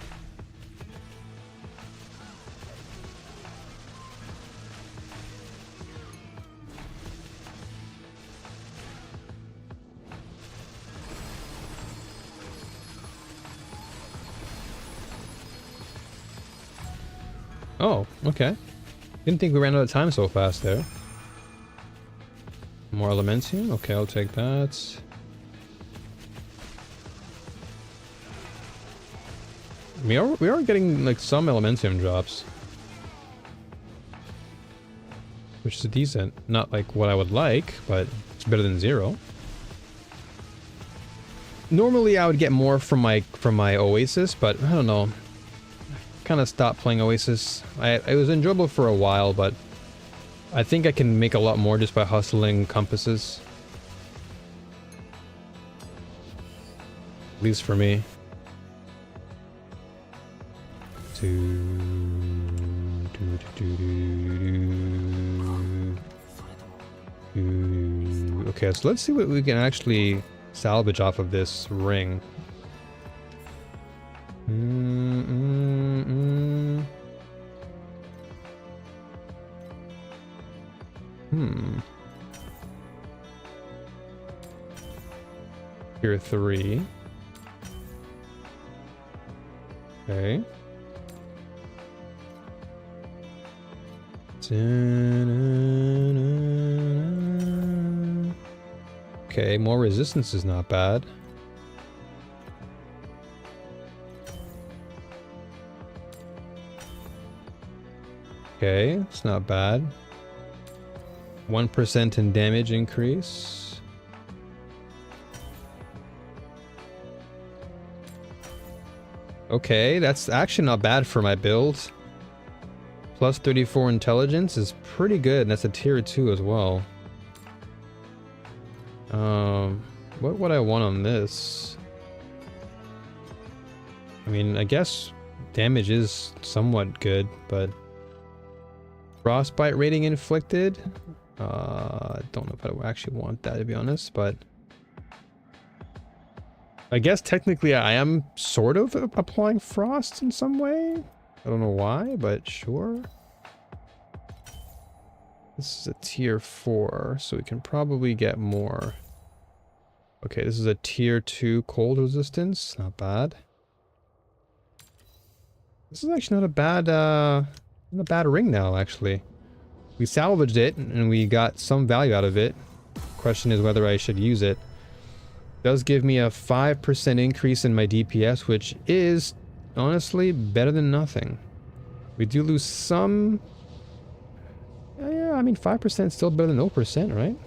Oh, okay. Didn't think we ran out of time so fast there. More Elementium? Okay, I'll take that. We are getting like some Elementium drops. Which is decent. Not like what I would like, but it's better than 0. Normally I would get more from my Oasis, but I don't know. Kind of stopped playing Oasis. It was enjoyable for a while, but I think I can make a lot more just by hustling compasses. At least for me. Okay, so let's see what we can actually salvage off of this ring. Tier 3. Okay. Okay, more resistance is not bad. Okay, it's not bad. 1% in damage increase. Okay, that's actually not bad for my build. Plus 34 intelligence is pretty good, and that's a tier 2 as well. What would I want on this? I mean, I guess damage is somewhat good, but frostbite rating inflicted? I don't know if I actually want that, to be honest, but I guess technically I am sort of applying frost in some way. I don't know why, but sure. This is a tier 4, so we can probably get more. Okay, this is a tier 2 cold resistance. Not bad. This is actually not a bad ring now, actually. We salvaged it, and we got some value out of it. Question is whether I should use it. Does give me a 5% increase in my DPS, which is honestly better than nothing. We do lose some. Yeah, I mean 5% is still better than 0%, right?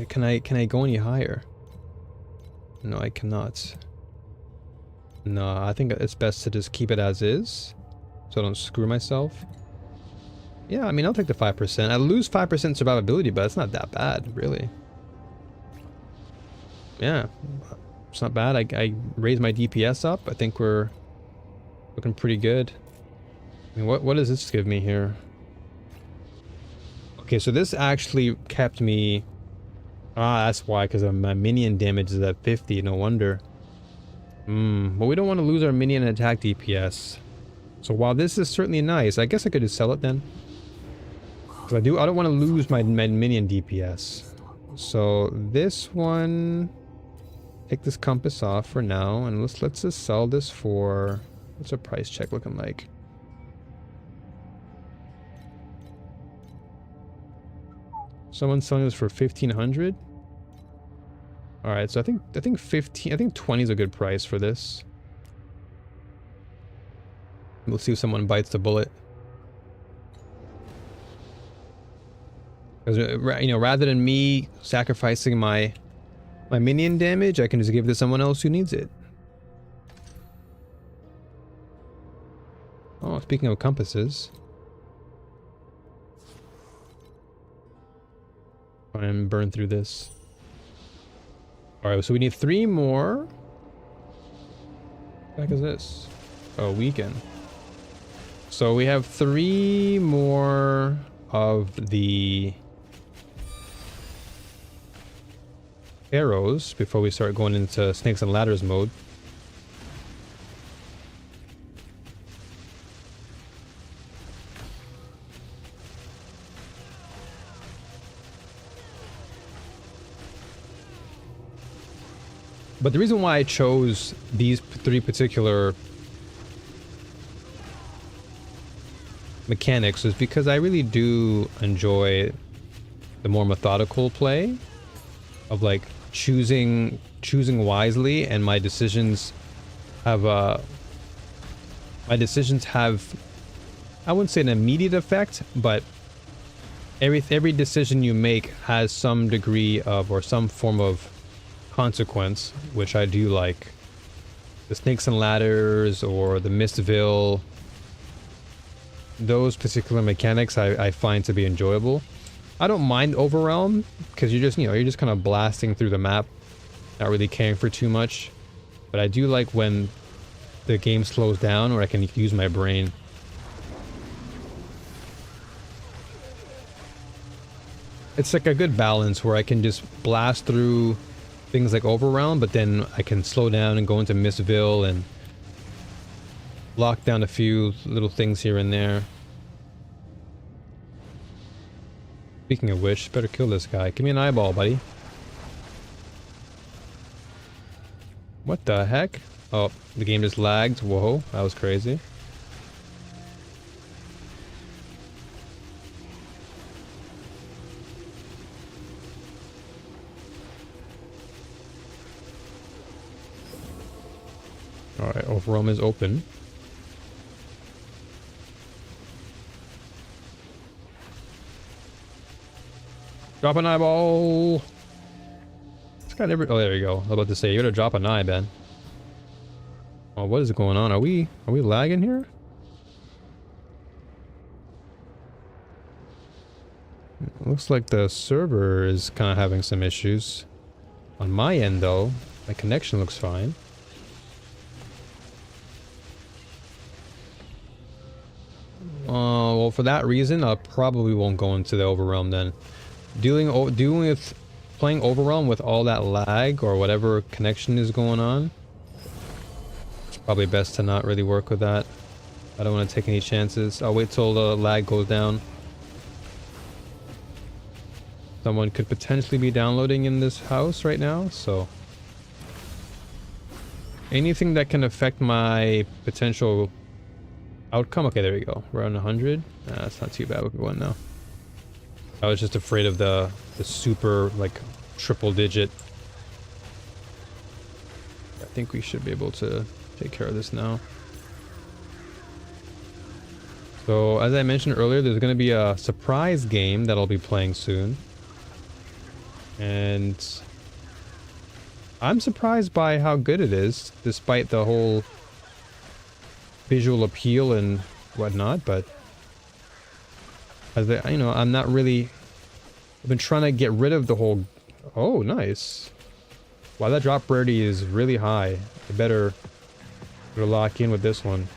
Can I go any higher? No, I cannot. No, I think it's best to just keep it as is, so I don't screw myself. Yeah, I mean, I'll take the 5%. I lose 5% survivability, but it's not that bad, really. Yeah, it's not bad. I raised my DPS up. I think we're looking pretty good. I mean, what does this give me here? Okay, so this actually kept me... Ah, that's why, because my minion damage is at 50. No wonder. But we don't want to lose our minion attack DPS. So while this is certainly nice, I guess I could just sell it then. Because I don't want to lose my minion DPS. So this one... Take this compass off for now, and let's just sell this for... What's our price check looking like? Someone's selling this for 1,500. All right, so I think 20 is a good price for this. We'll see if someone bites the bullet. Because you know, rather than me sacrificing my minion damage, I can just give it to someone else who needs it. Oh, speaking of compasses. Try and burn through this. Alright, so we need 3 more. What the heck is this? Oh, weaken. So we have 3 more of the arrows before we start going into snakes and ladders mode. But the reason why I chose these 3 particular mechanics is because I really do enjoy the more methodical play of like choosing wisely, and my decisions have I wouldn't say an immediate effect, but every decision you make has some degree of, or some form of consequence, which I do like. The snakes and ladders or the Mistville, those particular mechanics I find to be enjoyable. I don't mind Overwhelm because you're just kind of blasting through the map, not really caring for too much. But I do like when the game slows down or I can use my brain. It's like a good balance where I can just blast through things like Overwhelm, but then I can slow down and go into Mistville and lock down a few little things here and there. Speaking of which, better kill this guy. Give me an eyeball, buddy. What the heck? Oh, the game just lagged. Whoa, that was crazy. Alright, Overwhelm is open. Drop an eyeball! This guy never... Oh, there you go. I was about to say, you gotta drop an eye, Ben. Oh, what is going on? Are we lagging here? Looks like the server is kind of having some issues. On my end, though, my connection looks fine. Well, for that reason, I probably won't go into the Overwhelm then. Playing Overwhelm with all that lag or whatever connection is going on, it's probably best to not really work with that. I don't want to take any chances. I'll wait till the lag goes down. Someone could potentially be downloading in this house right now, so anything that can affect my potential outcome. Okay, there we go. We're on 100. Nah, that's not too bad. We can go in now. I was just afraid of the super, like, triple digit. I think we should be able to take care of this now. So, as I mentioned earlier, there's going to be a surprise game that I'll be playing soon. And I'm surprised by how good it is, despite the whole visual appeal and whatnot, but as I, you know, I'm not really... I've been trying to get rid of the whole... Oh, nice. Wow, that drop rarity is really high. I better lock in with this one.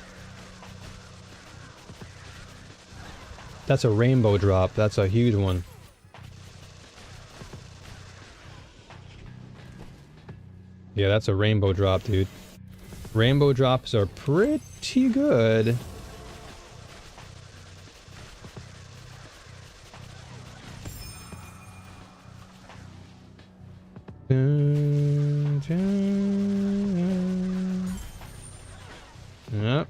That's a rainbow drop. That's a huge one. Yeah, that's a rainbow drop, dude. Rainbow drops are pretty good. Yep.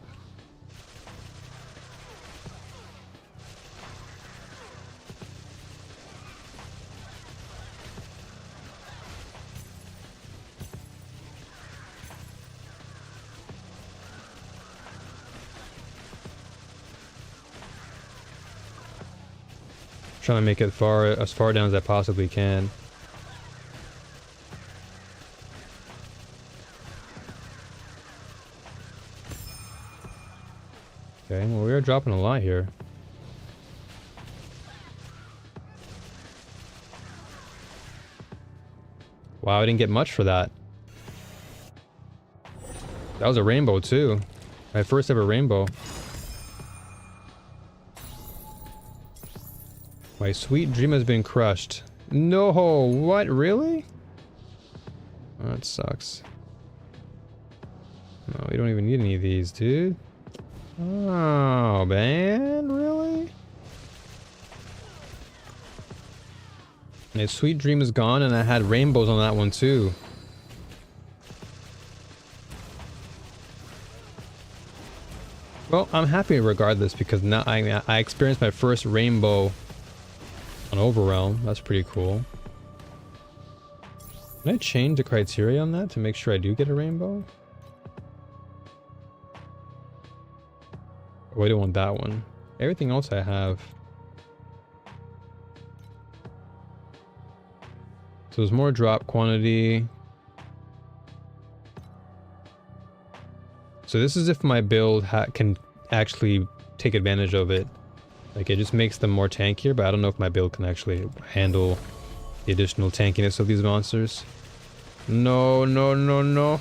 Trying to make it as far down as I possibly can. Okay, well, we are dropping a lot here. Wow, I didn't get much for that. That was a rainbow too. My first ever rainbow. My sweet dream has been crushed. No, what? Really? Oh, that sucks. No, we don't even need any of these, dude. Oh, man, really? My sweet dream is gone, and I had rainbows on that one too. Well, I'm happy regardless because now I experienced my first rainbow on Overrealm. That's pretty cool. Can I change the criteria on that to make sure I do get a rainbow? Oh, I don't want that one. Everything else I have. So there's more drop quantity. So this is if my build can actually take advantage of it. Like, it just makes them more tankier, but I don't know if my build can actually handle the additional tankiness of these monsters. No, no, no, no. I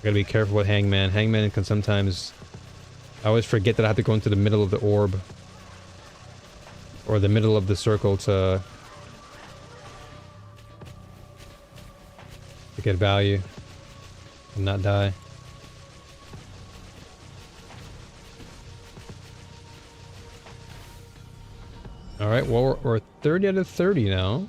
gotta be careful with Hangman. Hangman can sometimes... I always forget that I have to go into the middle of the orb. Or the middle of the circle to get value and not die. Alright, well, we're 30 out of 30 now.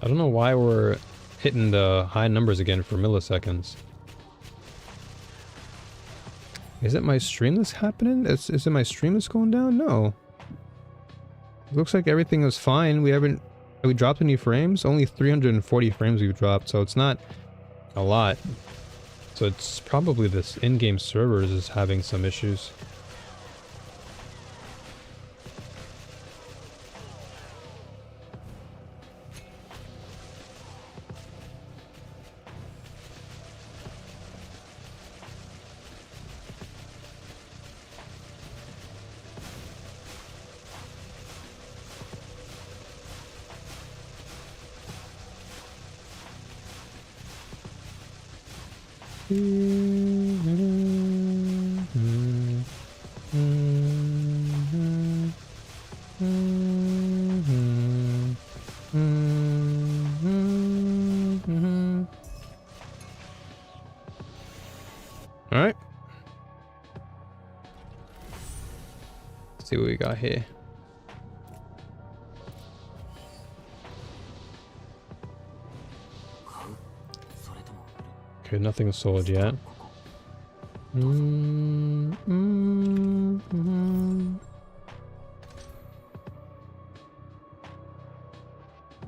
I don't know why we're hitting the high numbers again for milliseconds. Is it my stream that's happening? Is it my stream that's going down? No. It looks like everything was fine. We dropped any frames? Only 340 frames we've dropped, so it's not a lot. So it's probably this in-game servers is having some issues. Alright. Let's see what we got here. Okay, nothing sold yet.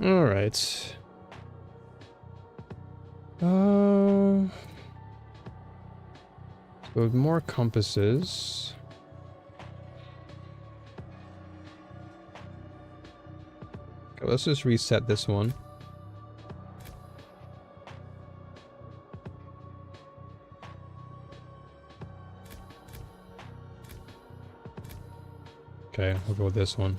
All right. So more compasses. Okay, let's just reset this one. Okay, we'll go with this one.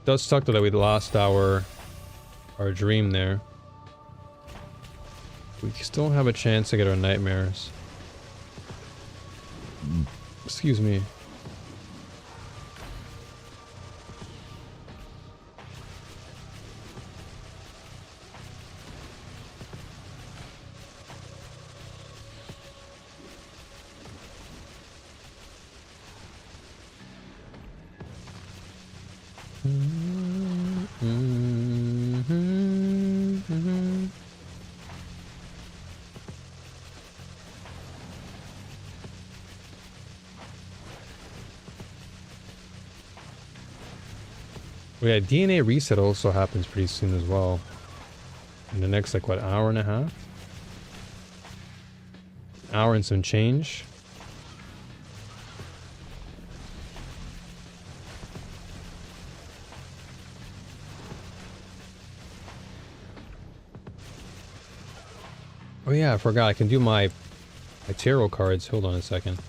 Does suck that we lost our dream there. We still have a chance to get our nightmares. Excuse me. Yeah, DNA reset also happens pretty soon as well. In the next, like, what, hour and a half? Hour and some change. Oh yeah, I forgot. I can do my tarot cards. Hold on a second.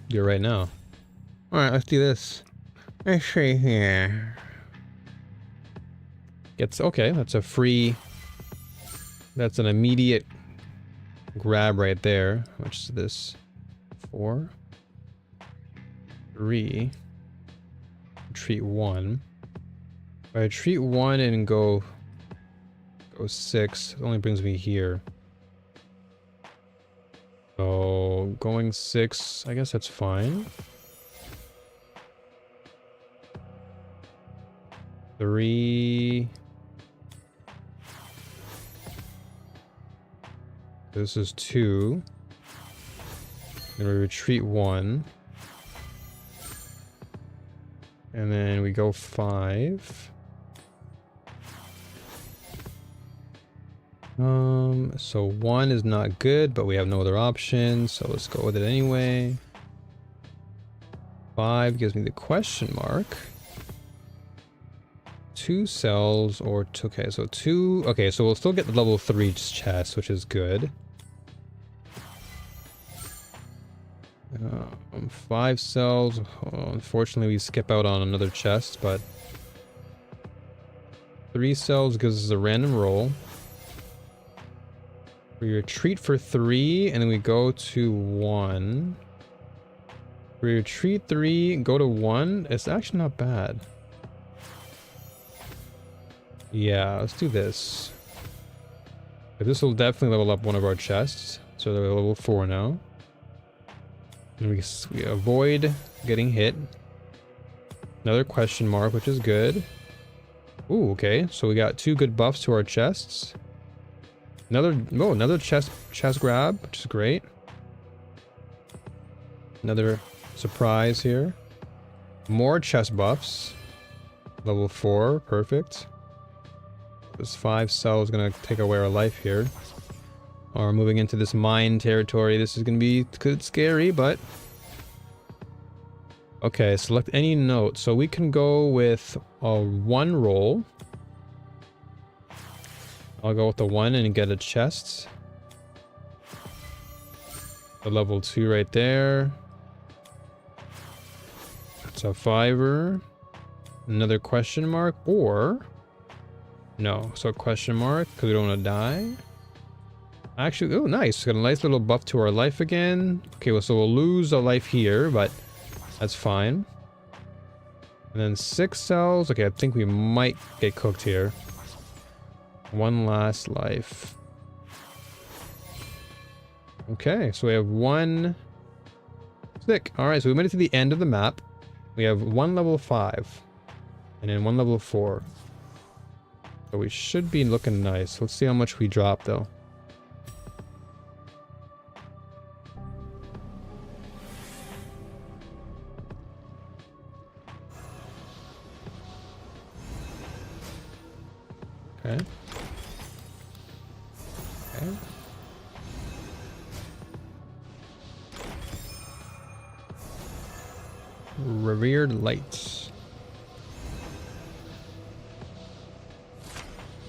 Do it right now. Alright, let's do this. Let's see here. Okay, that's a free... That's an immediate grab right there. Which is this? 4. 3. Retreat 1. If I retreat 1 and go 6, it only brings me here. So going 6, I guess that's fine. 3. This is 2. Then we retreat 1. And then we go 5. So 1 is not good, but we have no other options, so let's go with it anyway. 5 gives me the question mark. 2 cells or okay, so 2. Okay, so we'll still get the level 3 chest, which is good. 5 cells. Oh, unfortunately, we skip out on another chest, but 3 cells gives us a random roll. We retreat for 3, and then we go to 1. We retreat 3, go to 1. It's actually not bad. Yeah, let's do this. This will definitely level up one of our chests. So they're level 4 now. And we avoid getting hit. Another question mark, which is good. Ooh, okay. So we got 2 good buffs to our chests. Another chest grab, which is great. Another surprise here. More chest buffs. Level 4, perfect. This 5 cell is gonna take away our life here. Or moving into this mine territory. This is gonna be good, scary, but okay. Select any note. So we can go with a 1 roll. I'll go with the 1 and get a chest. The level 2 right there. That's a 5er. Another question mark, or no. So question mark because we don't want to die. Actually, oh nice. Got a nice little buff to our life again. Okay, well, so we'll lose a life here, but that's fine. And then 6 cells. Okay, I think we might get cooked here. 1 last life. Okay, so we have 1 sick. Alright, so we made it to the end of the map. We have 1 level 5. And then one level 4. So we should be looking nice. Let's see how much we drop though. Okay. Okay. Revered lights.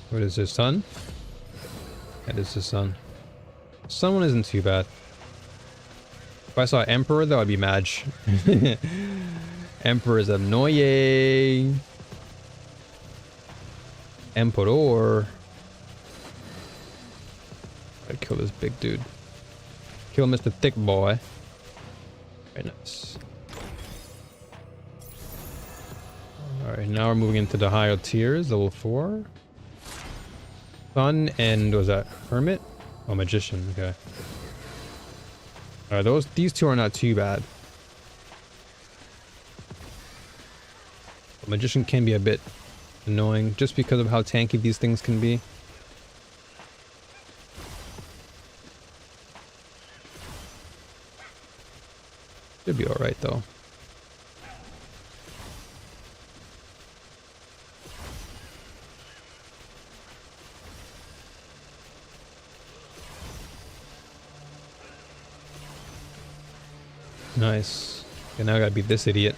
What is this, sun? That is the sun. Sun one isn't too bad. If I saw Emperor though, I'd be mad. Emperor is annoying. Emperor. I'd kill this big dude. Kill Mr. Thick Boy. Very nice. Alright, now we're moving into the higher tiers, level 4. Sun and, what was that? Hermit? Oh, Magician, okay. Alright, these two are not too bad. But Magician can be a bit annoying just because of how tanky these things can be. Should be alright though. Nice. Okay, now I gotta beat this idiot.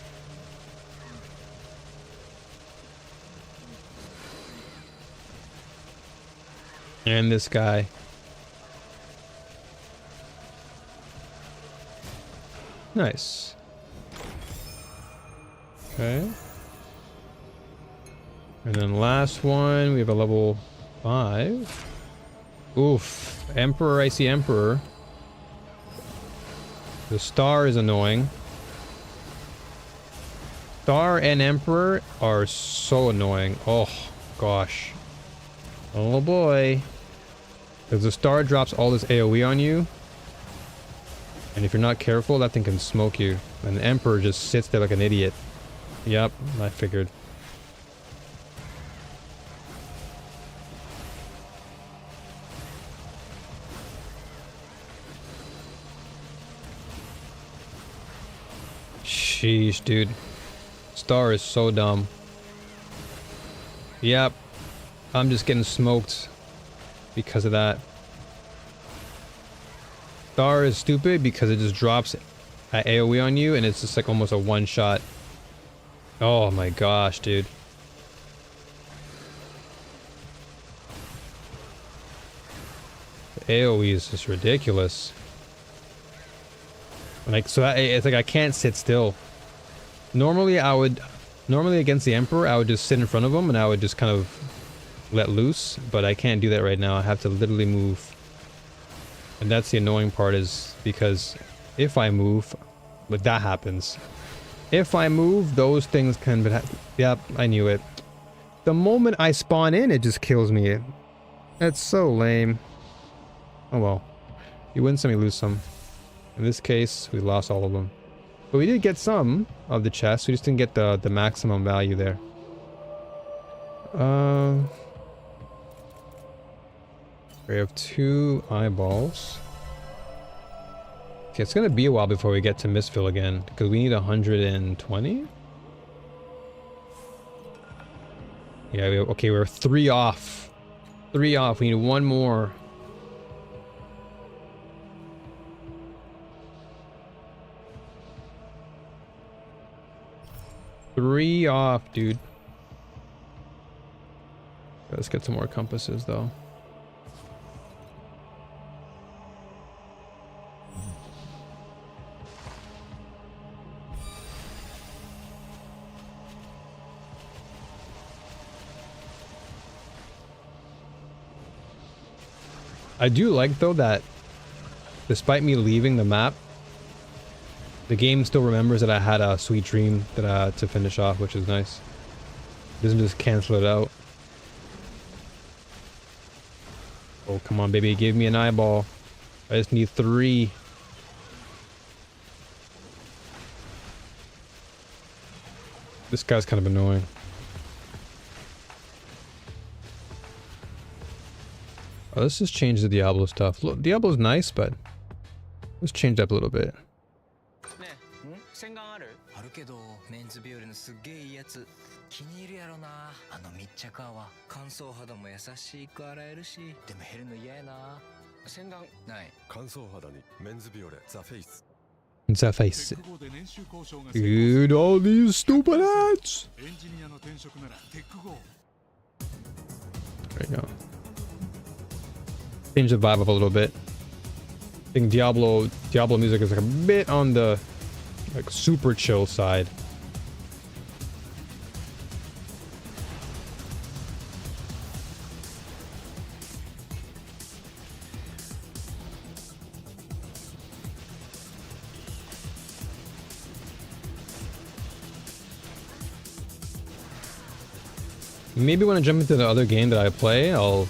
And this guy. Nice. Okay. And then last one, we have a level 5. Oof. Emperor, I see Emperor. The star is annoying. Star and Emperor are so annoying. Oh, gosh. Oh boy. Because the star drops all this AoE on you. And if you're not careful, that thing can smoke you. And the Emperor just sits there like an idiot. Yep, I figured. Sheesh, dude. Star is so dumb. Yep. I'm just getting smoked because of that. Star is stupid because it just drops at AoE on you and it's just like almost a one shot. Oh my gosh, dude. The AoE is just ridiculous. Like, so it's like I can't sit still. Normally against the Emperor, I would just sit in front of him and I would just kind of let loose, but I can't do that right now. I have to literally move. And that's the annoying part, is because if I move, like, that happens. If I move, those things can... Yep, I knew it. The moment I spawn in, it just kills me. That's so lame. Oh well. You win some, you lose some. In this case, we lost all of them. But we did get some of the chests. We just didn't get the maximum value there. We have 2 eyeballs. Okay, it's gonna be a while before we get to Mistville again, because we need 120. Yeah, okay, we're 3 off. 3 off. We need 1 more. Three off, dude. Let's get some more compasses, though. I do like, though, that despite me leaving the map, the game still remembers that I had a sweet dream that to finish off, which is nice. It doesn't just cancel it out. Oh, come on, baby. Give me an eyeball. I just need 3. This guy's kind of annoying. Oh, let's just change the Diablo stuff. Look, Diablo's nice, but let's change up a little bit. 洗顔ある？あるけど、メンズビオレのすっげえいいやつ。気に入るやろな。あの密着泡。乾燥肌も優しく洗えるし、でも減るの嫌やな。洗顔ない。乾燥肌にメンズビオレザフェイス。ザフェイス。Dude, all these stupid ads. Right now. Change the vibe up a little bit. I think Diablo music is like a bit on the like super chill side. Maybe when I jump into the other game that I play, I'll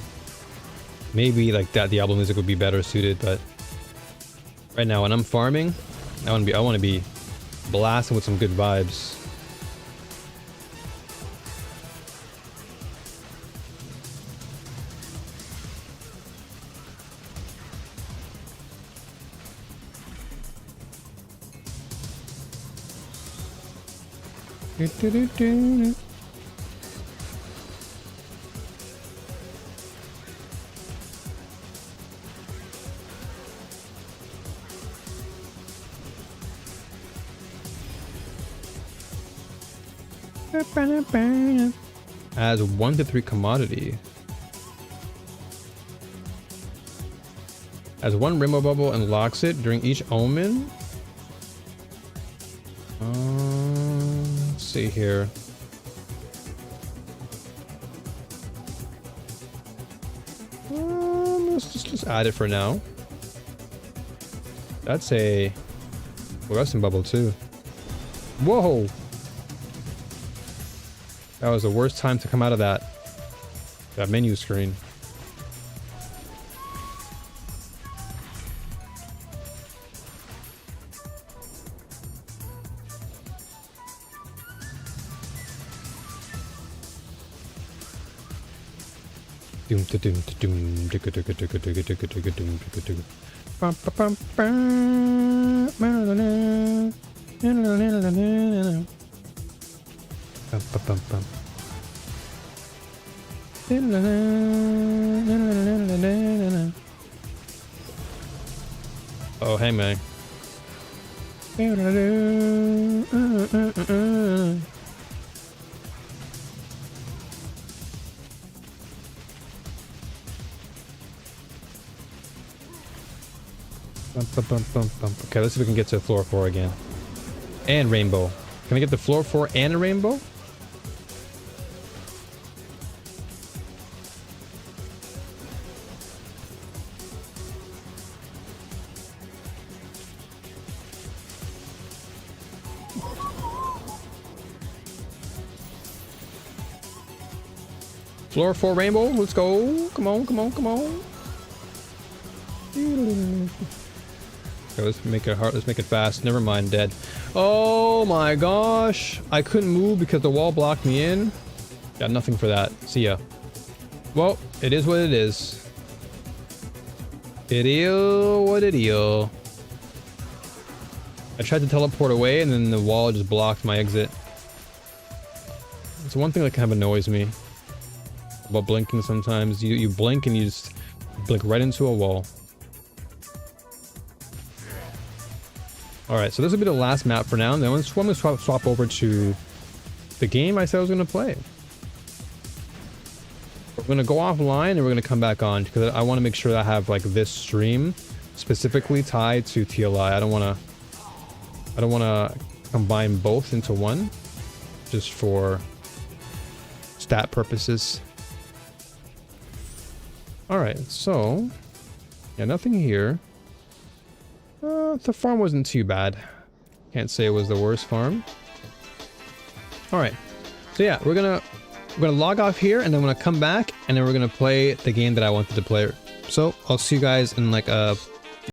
maybe like that Diablo music would be better suited, but right now when I'm farming, I want to be blasting with some good vibes. Adds 1 to 3 commodity. As 1 rainbow bubble and locks it during each omen. Let's see here. Let's just add it for now. That's a fluorescent bubble too. Whoa! That was the worst time to come out of that menu screen. Oh, hey man. Okay, let's see if we can get to floor 4 again. And rainbow. Can we get the floor 4 and a rainbow? Floor 4 rainbow, let's go. Come on, come on, come on. Okay, let's make it hard. Let's make it fast. Never mind, dead. Oh my gosh. I couldn't move because the wall blocked me in. Got nothing for that. See ya. Well, it is what it is. It is what it is. I tried to teleport away and then the wall just blocked my exit. It's one thing that kind of annoys me about blinking sometimes. You blink and you just blink right into a wall. Alright, so this will be the last map for now, and then I'm going to swap over to the game I said I was going to play. We're going to go offline and we're going to come back on, because I want to make sure that I have like this stream specifically tied to TLI. I don't want to combine both into one, just for stat purposes. Alright, so yeah, nothing here. The farm wasn't too bad. Can't say it was the worst farm. Alright. So yeah, we're gonna log off here and then we're gonna come back and then we're gonna play the game that I wanted to play. So I'll see you guys in like a